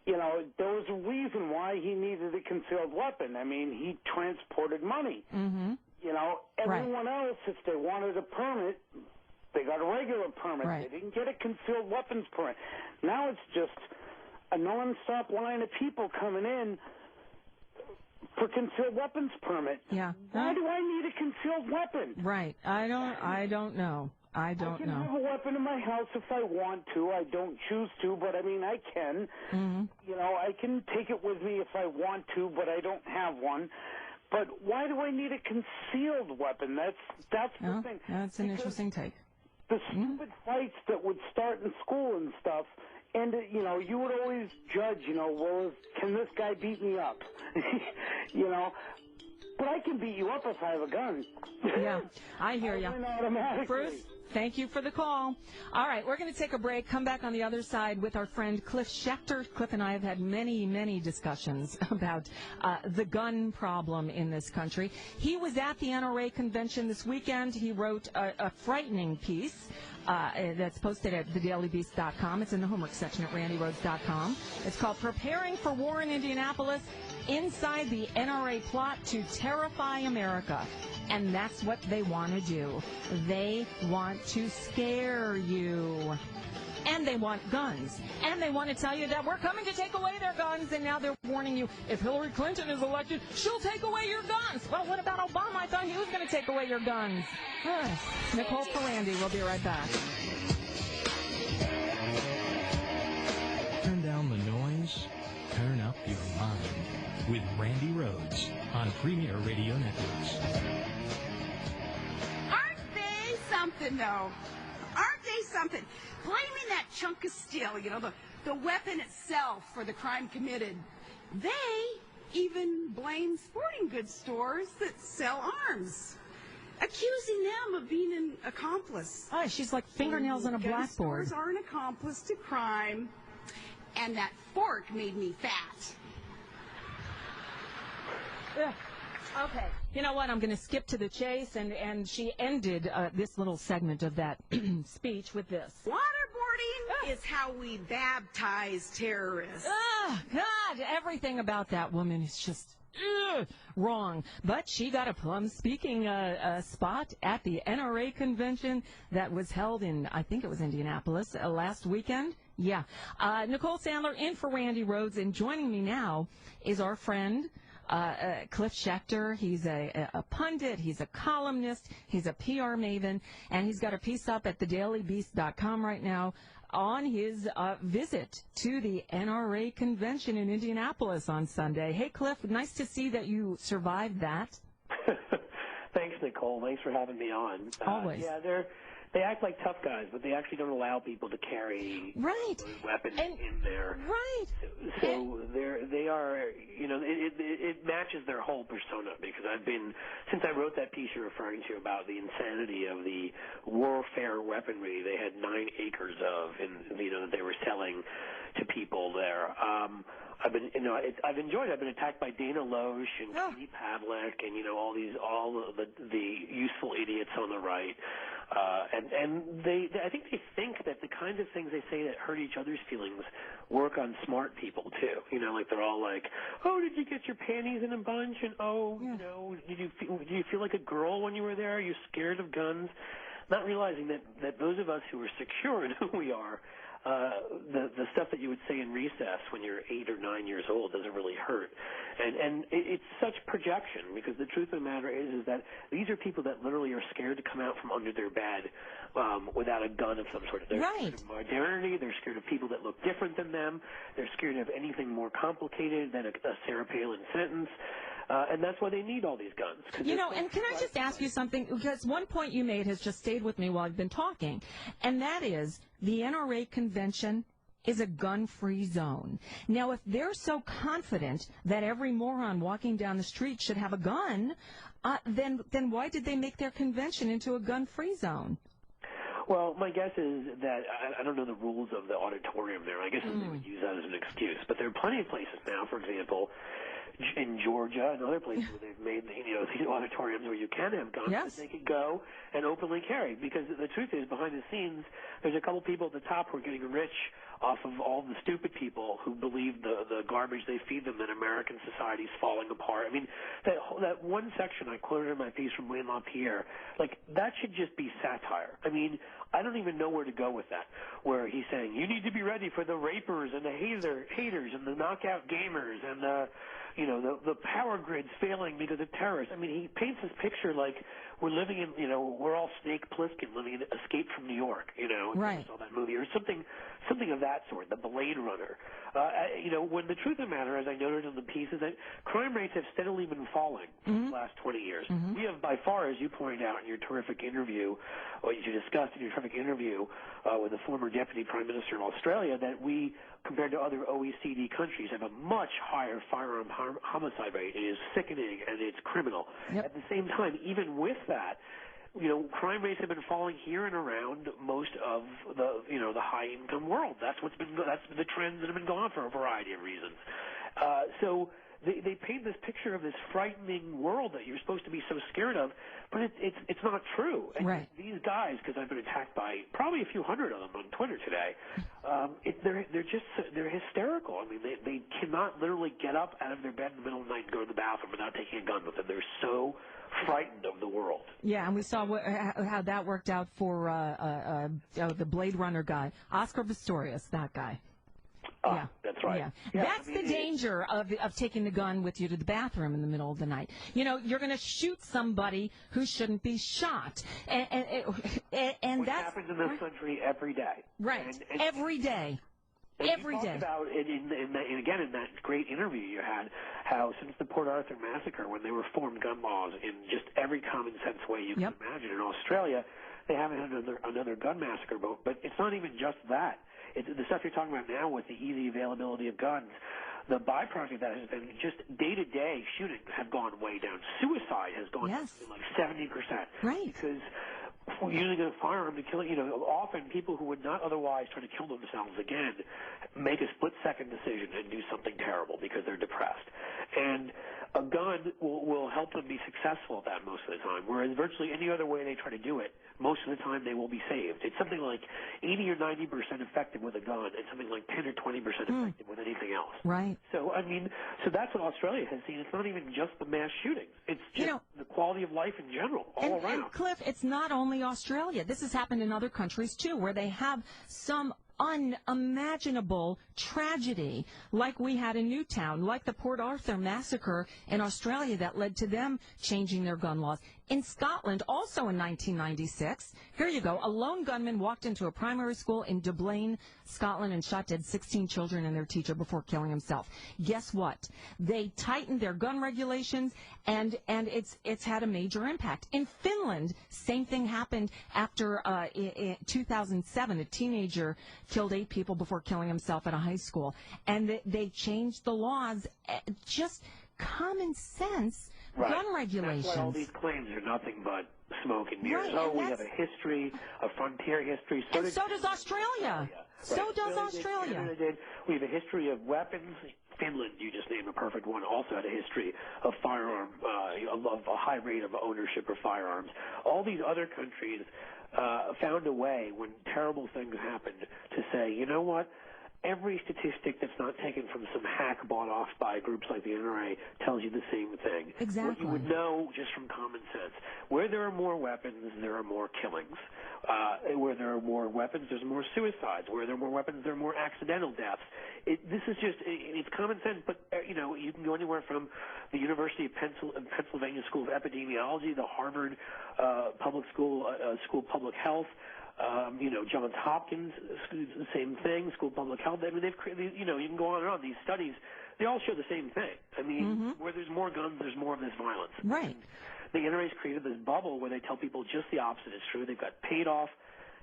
There was a reason why he needed a concealed weapon. I mean, he transported money. Mm-hmm. Everyone else, if they wanted a permit, they got a regular permit. Right. They didn't get a concealed weapons permit. Now it's just a non-stop line of people coming in for concealed weapons permit. Yeah. Why do I need a concealed weapon? Right. I don't know. I can have a weapon in my house if I want to. I don't choose to, but I mean I can. Mm-hmm. I can take it with me if I want to, but I don't have one. But why do I need a concealed weapon? That's the thing. That's an interesting take. The stupid fights that would start in school and stuff. And, you would always judge, well, can this guy beat me up? But I can beat you up if I have a gun. Yeah, I hear you. Bruce, thank you for the call. All right, we're going to take a break, come back on the other side with our friend Cliff Schechter. Cliff and I have had many, many discussions about the gun problem in this country. He was at the NRA convention this weekend. He wrote a frightening piece that's posted at thedailybeast.com. It's in the homework section at randyrhodes.com. It's called Preparing for War in Indianapolis, Inside the NRA Plot to Terrify America. And that's what they want to do. They want to scare you. And they want guns. And they want to tell you that we're coming to take away their guns. And now they're warning you, if Hillary Clinton is elected, she'll take away your guns. Well, what about Obama? I thought he was going to take away your guns. Nicole Ferrandi. We'll be right back. Turn down the noise. Turn up your mind. With Randi Rhodes on Premier Radio Networks. Aren't they something, though? Aren't they something? Blaming that chunk of steel, the weapon itself for the crime committed. They even blame sporting goods stores that sell arms, accusing them of being an accomplice. Oh, she's like fingernails on a blackboard. Stores are an accomplice to crime, and that fork made me fat. Yeah. Okay. You know what? I'm going to skip to the chase, and she ended this little segment of that speech with this. Waterboarding is how we baptize terrorists. Oh, God, everything about that woman is just wrong. But she got a plum speaking spot at the NRA convention that was held in, I think it was Indianapolis, last weekend. Yeah. Nicole Sandler in for Randi Rhodes, and joining me now is our friend, Cliff Schechter. He's a pundit, he's a columnist, he's a PR maven, and he's got a piece up at thedailybeast.com right now on his visit to the NRA convention in Indianapolis on Sunday. Hey, Cliff, nice to see that you survived that. Thanks, Nicole. Thanks for having me on. Always. Yeah, they act like tough guys, but they actually don't allow people to carry weapons in there. Right. So they are, you know, it matches their whole persona, because since I wrote that piece you're referring to about the insanity of the warfare weaponry they had 9 acres of, and you know, that they were selling to people there. I've enjoyed it. I've been attacked by Dana Loesch and Katie Pavlik and, you know, all the useful idiots on the right. And I think they think that the kinds of things they say that hurt each other's feelings work on smart people too. You know, like they're all like, "Oh, did you get your panties in a bunch?" And you know, did you feel like a girl when you were there? Are you scared of guns? Not realizing that those of us who are secure in who we are, the stuff that you would say in recess when you're 8 or 9 years old doesn't really hurt. And it's such projection, because the truth of the matter is that these are people that literally are scared to come out from under their bed without a gun of some sort. They're scared of modernity. They're scared of people that look different than them. They're scared of anything more complicated than a Sarah Palin sentence. And that's why they need all these guns. You know, and can I just ask you something? Because one point you made has just stayed with me while I've been talking, and that is the NRA convention is a gun-free zone. Now, if they're so confident that every moron walking down the street should have a gun, then why did they make their convention into a gun-free zone? Well, my guess is that I don't know the rules of the auditorium there. I guess they would use that as an excuse. But there are plenty of places now, for example, in Georgia and other places where they've made these auditoriums where you can have guns, that they could go and openly carry. Because the truth is, behind the scenes, there's a couple people at the top who are getting rich off of all the stupid people who believe the garbage they feed them, that American society is falling apart. I mean, that one section I quoted in my piece from Wayne LaPierre, like, that should just be satire. I mean, I don't even know where to go with that, where he's saying, you need to be ready for the rapers and the haters and the knockout gamers and the power grid's failing because of terrorists. I mean, he paints this picture like we're living in, we're all Snake Plissken living in Escape from New York, right. Saw that movie, or something of that sort, the Blade Runner. When the truth of the matter, as I noted in the piece, is that crime rates have steadily been falling for the last 20 years. We have by far, as you pointed out in your terrific interview, or you discussed in your terrific interview with the former Deputy Prime Minister of Australia, that we, compared to other OECD countries, have a much higher firearm homicide rate. It is sickening and it's criminal. At the same time, even with that, crime rates have been falling here and around most of the high-income world. That's the trends that have been going on for a variety of reasons. So they paint this picture of this frightening world that you're supposed to be so scared of, but it's not true. And these guys, because I've been attacked by probably a few hundred of them on Twitter today, they're hysterical. I mean, they cannot literally get up out of their bed in the middle of the night and go to the bathroom without taking a gun with them. They're so frightened of the world. Yeah, and we saw how that worked out for the Blade Runner guy, Oscar Pistorius, that guy. Yeah, that's right. Yeah. That's the danger of taking the gun with you to the bathroom in the middle of the night. You're going to shoot somebody who shouldn't be shot, and Which that's happens in this country every day. Right, every day. Every day. You talked about, and again, in that great interview you had, how since the Port Arthur massacre, when they reformed gun laws in just every common sense way you can imagine in Australia, they haven't had another gun massacre vote. But it's not even just that. It's the stuff you're talking about now with the easy availability of guns. The byproduct of that has been just day-to-day shootings have gone way down. Suicide has gone up to like 70%. Right. Because using a firearm to kill, often people who would not otherwise try to kill themselves again make a split-second decision and do something terrible because they're depressed. And a gun gun will help them be successful at that most of the time, whereas virtually any other way they try to do it, most of the time they will be saved. It's something like 80 or 90% effective with a gun and something like 10 or 20% effective with anything else. Right. So, I mean, so that's what Australia has seen. It's not even just the mass shootings. It's just the quality of life in general, all around. And, Cliff, it's not only Australia. This has happened in other countries, too, where they have some unimaginable tragedy like we had in Newtown, like the Port Arthur massacre in Australia that led to them changing their gun laws. In Scotland, also in 1996, here you go, a lone gunman walked into a primary school in Dublin, Scotland, and shot dead 16 children and their teacher before killing himself. Guess what? They tightened their gun regulations, and it's had a major impact. In Finland, same thing happened after in 2007. A teenager killed 8 people before killing himself at a high school, and they changed the laws. Just common sense. Right. Gun regulations. That's why all these claims are nothing but smoke and mirrors. Right, we have a history, a frontier history. So does Australia. So does Australia. We have a history of weapons. Finland, you just named a perfect one, also had a history of firearm, of a high rate of ownership of firearms. All these other countries found a way when terrible things happened to say, you know what? Every statistic that's not taken from some hack bought off by groups like the NRA tells you the same thing. Exactly. What you would know just from common sense. Where there are more weapons, there are more killings. Where there are more weapons, there's more suicides. Where there are more weapons, there are more accidental deaths. This is just, it's common sense, but, you can go anywhere from the University of Pennsylvania School of Epidemiology, the Harvard Public School, School of Public Health, Johns Hopkins, the same thing, School of Public Health. I mean, they've created, you can go on and on. These studies, they all show the same thing. I mean, where there's more guns, there's more of this violence. Right. The NRA's created this bubble where they tell people just the opposite is true. They've got paid-off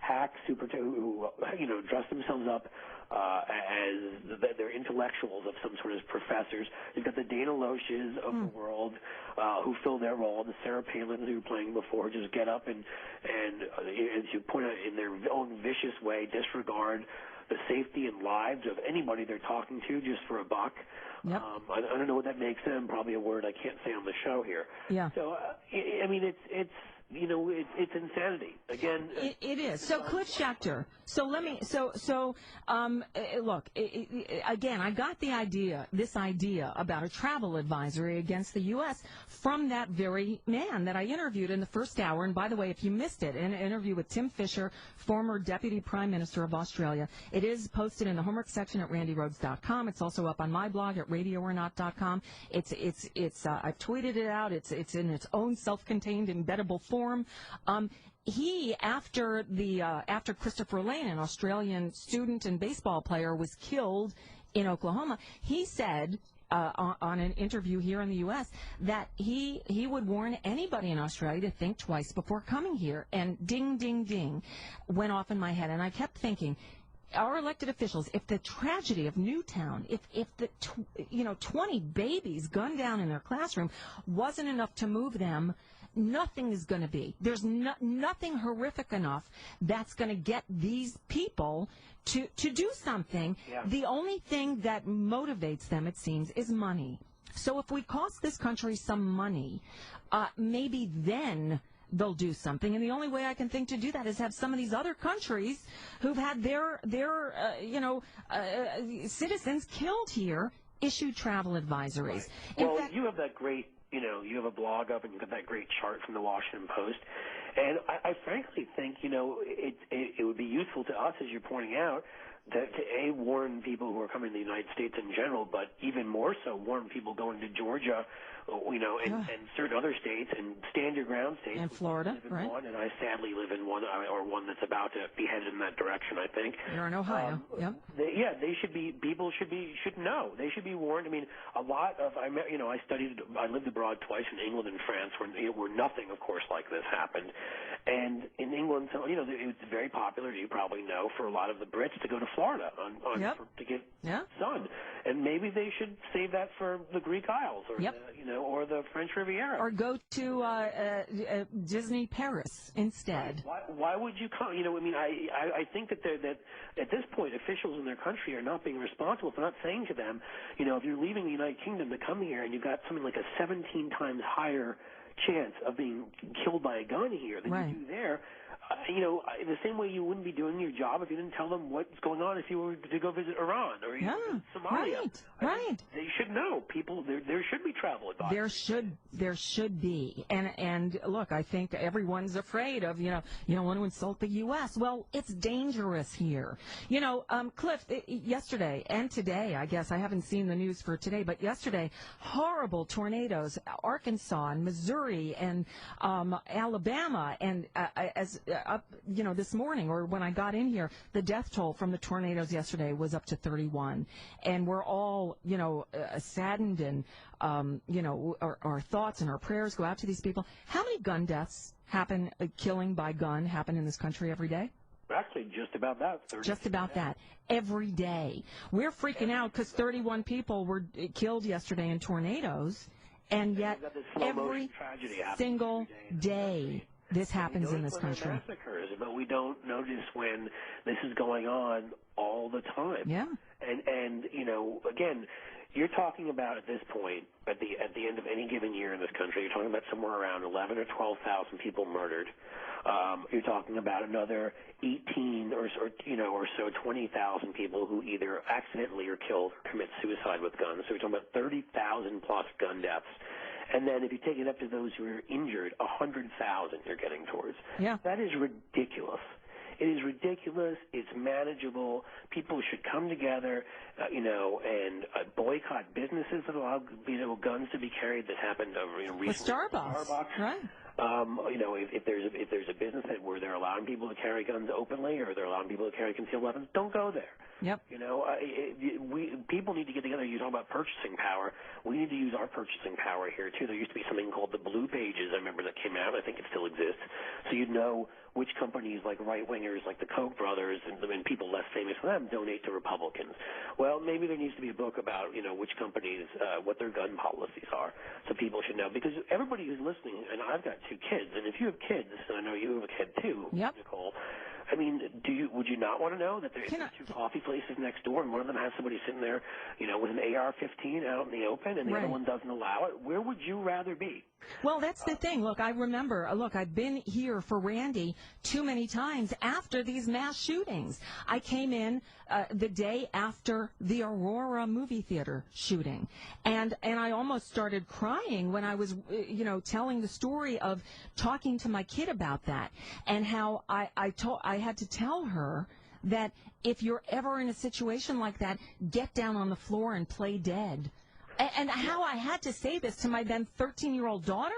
hacks who dress themselves up as they're intellectuals of some sort of professors. You've got the Dana Loesch's of the world who fill their role. The Sarah Palins who were playing before just get up and as you point out, in their own vicious way, disregard the safety and lives of anybody they're talking to just for a buck. Yep. I don't know what that makes them. Probably a word I can't say on the show here. Yeah. So I mean, it's insanity. Again, it is. So Cliff Schechter. So let me. Look. Again, I got this idea about a travel advisory against the U.S. from that very man that I interviewed in the first hour. And by the way, if you missed it, an interview with Tim Fisher, former Deputy Prime Minister of Australia, it is posted in the homework section at randyrhodes.com. It's also up on my blog at radioornot.com. I've tweeted it out. It's in its own self-contained embeddable form. He, after Christopher Lane, an Australian student and baseball player, was killed in Oklahoma, he said on an interview here in the U.S. that he would warn anybody in Australia to think twice before coming here. And ding, ding, ding went off in my head. And I kept thinking, our elected officials, if the tragedy of Newtown, if the 20 babies gunned down in their classroom wasn't enough to move them, nothing is going to be. There's nothing horrific enough that's going to get these people to do something. Yeah. The only thing that motivates them, it seems, is money. So if we cost this country some money, maybe then they'll do something. And the only way I can think to do that is have some of these other countries who've had their citizens killed here issue travel advisories. Right. Well, you have that great. You have a blog up and you've got that great chart from the Washington Post. And I frankly think, it would be useful to us, as you're pointing out, to warn people who are coming to the United States in general, but even more so warn people going to Georgia, and certain other states, and stand your ground states. And Florida, right? One, and I sadly live in one, or one that's about to be headed in that direction, I think. You're in Ohio, yep. People should know. They should be warned. I mean, a lot of, I lived abroad twice in England and France where nothing, of course, like this happened. And in England, it's very popular, as you probably know, for a lot of the Brits to go to Florida to get sun. And maybe they should save that for the Greek Isles or or the French Riviera. Or go to Disney Paris instead. Why would you come? I think that at this point, officials in their country are not being responsible for not saying to them, if you're leaving the United Kingdom to come here and you've got something like a 17 times higher chance of being killed by a gun here than you do there. The same way you wouldn't be doing your job if you didn't tell them what's going on if you were to go visit Iran or Somalia. Right. They should know. People, there should be travel advice. There should be. And look, I think everyone's afraid of, you don't want to insult the U.S. Well, it's dangerous here. Cliff, yesterday and today, I guess, I haven't seen the news for today, but yesterday, horrible tornadoes, Arkansas and Missouri and Alabama, and this morning, or when I got in here, the death toll from the tornadoes yesterday was up to 31. And we're all, saddened, and, our thoughts and our prayers go out to these people. How many gun deaths happen, killing by gun happen in this country every day? Actually, just about that. Just about that. Every day. We're freaking out because 31 people were killed yesterday in tornadoes, and yet every single day this happens in this country. Massacres, but we don't notice when this is going on all the time. Yeah. And again, you're talking about at this point, at the end of any given year in this country, you're talking about somewhere around 11 or 12,000 people murdered. You're talking about another 18 or so 20,000 people who either accidentally are killed or commit suicide with guns. So you're talking about 30,000 plus gun deaths. And then if you take it up to those who are injured, 100,000 you're getting towards. Yeah. That is ridiculous. It is ridiculous. It's manageable. People should come together, and boycott businesses that allow, guns to be carried. That happened recently. With Starbucks, right? If there's a business where they're allowing people to carry guns openly, or they're allowing people to carry concealed weapons, don't go there. Yep. People need to get together. You talk about purchasing power. We need to use our purchasing power here too. There used to be something called the Blue Pages. I remember that came out. I think it still exists. So you'd know which companies, like right-wingers, like the Koch brothers, and people less famous than them, donate to Republicans. Well, maybe there needs to be a book about which companies, what their gun policies are, so people should know. Because everybody who's listening, and I've got 2 kids, and if you have kids, and I know you have a kid too, Nicole. I mean, would you not want to know that there's 2 coffee places next door, and one of them has somebody sitting there, with an AR-15 out in the open, and the other one doesn't allow it? Where would you rather be? Well, that's the thing. Look, I remember, I've been here for Randy too many times after these mass shootings. I came in the day after the Aurora movie theater shooting, and I almost started crying when I was, telling the story of talking to my kid about that, and how I had to tell her that if you're ever in a situation like that, get down on the floor and play dead. And how I had to say this to my then 13-year-old daughter?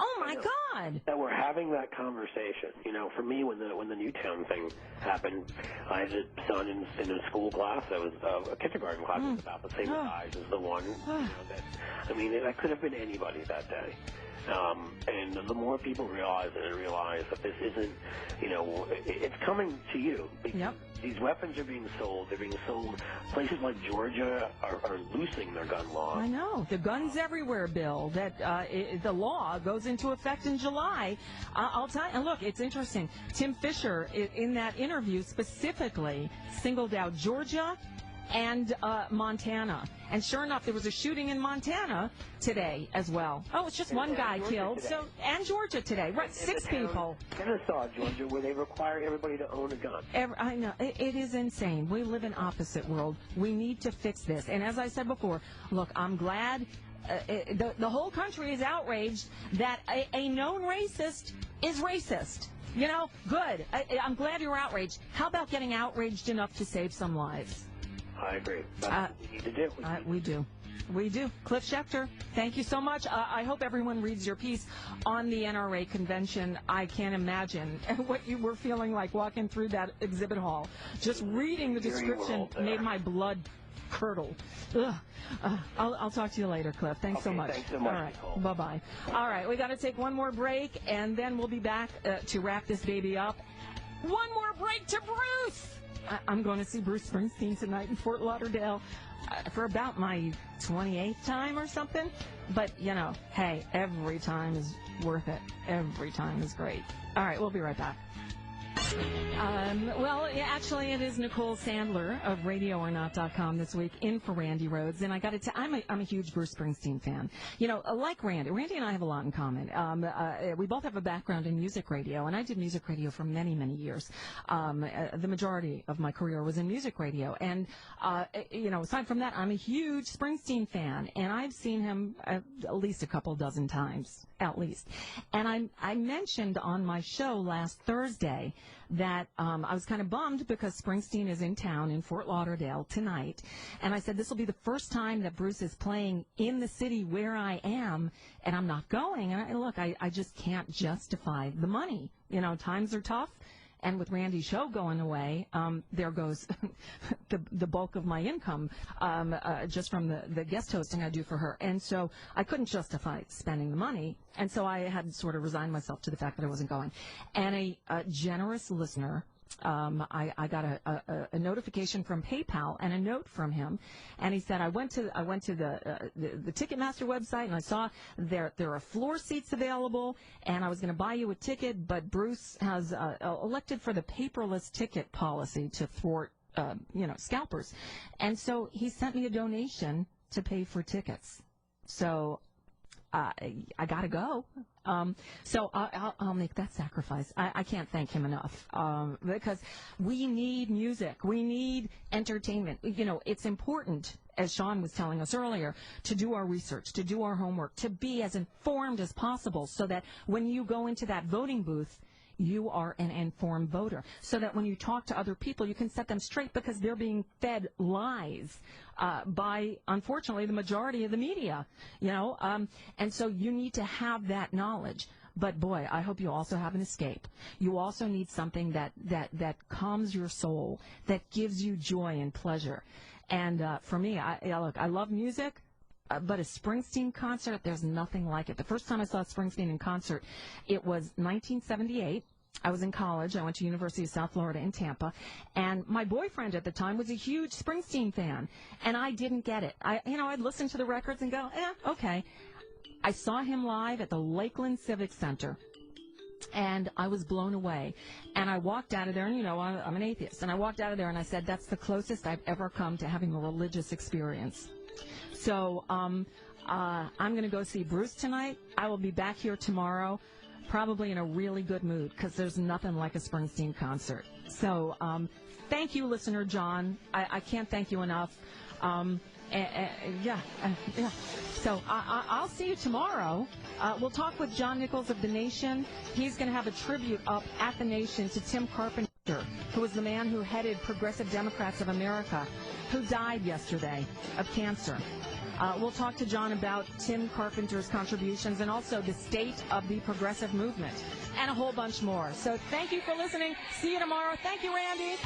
Oh, my God. That we're having that conversation. For me, when the Newtown thing happened, I had a son in a school class that was a kindergarten class that was about the same size as the one. That could have been anybody that day. And the more people realize it and realize that this isn't, it's coming to you. Because these weapons are being sold. They're being sold. Places like Georgia are loosening their gun laws. I know. The Guns Everywhere bill, that the law goes into effect in July. I'll tell you. And look, it's interesting. Tim Fisher, in that interview, specifically singled out Georgia and Montana. And sure enough, there was a shooting in Montana today as well. Oh, it's just one guy killed. So, and Georgia today. Right, 6 people. Kennesaw, Georgia, where they require everybody to own a gun. I know. It is insane. We live in opposite world. We need to fix this. And as I said before, look, I'm glad the whole country is outraged that a known racist is racist. Good. I'm glad you're outraged. How about getting outraged enough to save some lives? I agree. That's what we need to do. We do. Cliff Schechter, thank you so much. I hope everyone reads your piece on the NRA convention. I can't imagine what you were feeling like walking through that exhibit hall. Just reading the description made my blood curdle. I'll talk to you later, Cliff. Thanks so much. Thanks so much. All right. Bye-bye. All right. We got to take one more break, and then we'll be back to wrap this baby up. One more break to Bruce. I'm going to see Bruce Springsteen tonight in Fort Lauderdale for about my 28th time or something. But, hey, every time is worth it. Every time is great. All right, we'll be right back. Actually, it is Nicole Sandler of RadioOrNot.com this week in for Randi Rhodes, and I got to tell, I'm a huge Bruce Springsteen fan. Like Randi and I have a lot in common. We both have a background in music radio, and I did music radio for many, many years. The majority of my career was in music radio, and aside from that, I'm a huge Springsteen fan, and I've seen him at least a couple dozen times, at least. And I mentioned on my show last Thursday that I was kind of bummed because Springsteen is in town in Fort Lauderdale tonight. And I said, this will be the first time that Bruce is playing in the city where I am, and I'm not going. And I just can't justify the money. Times are tough. And with Randy's show going away, there goes the bulk of my income just from the guest hosting I do for her. And so I couldn't justify spending the money. And so I had sort of resigned myself to the fact that I wasn't going. And a generous listener, I got a notification from PayPal and a note from him, and he said, I went to the Ticketmaster website, and I saw there are floor seats available, and I was going to buy you a ticket, but Bruce has elected for the paperless ticket policy to thwart scalpers, and so he sent me a donation to pay for tickets. So I got to go. So I'll make that sacrifice. I can't thank him enough because we need music. We need entertainment. It's important, as Sean was telling us earlier, to do our research, to do our homework, to be as informed as possible so that when you go into that voting booth, you are an informed voter, so that when you talk to other people, you can set them straight because they're being fed lies by, unfortunately, the majority of the media, and so you need to have that knowledge. But, boy, I hope you also have an escape. You also need something that calms your soul, that gives you joy and pleasure. And for me, I love music. But a Springsteen concert, there's nothing like it. The first time I saw Springsteen in concert, it was 1978. I was in college. I went to University of South Florida in Tampa, and my boyfriend at the time was a huge Springsteen fan, and I didn't get it. I'd listen to the records and go, okay. I saw him live at the Lakeland Civic Center, and I was blown away. And I walked out of there, and I'm an atheist, and I walked out of there and I said, that's the closest I've ever come to having a religious experience. So I'm going to go see Bruce tonight. I will be back here tomorrow, probably in a really good mood, because there's nothing like a Springsteen concert. So thank you, listener John. I can't thank you enough. So I'll see you tomorrow. We'll talk with John Nichols of The Nation. He's going to have a tribute up at The Nation to Tim Carpenter, who was the man who headed Progressive Democrats of America, who died yesterday of cancer. We'll talk to John about Tim Carpenter's contributions and also the state of the progressive movement and a whole bunch more. So thank you for listening. See you tomorrow. Thank you, Randy.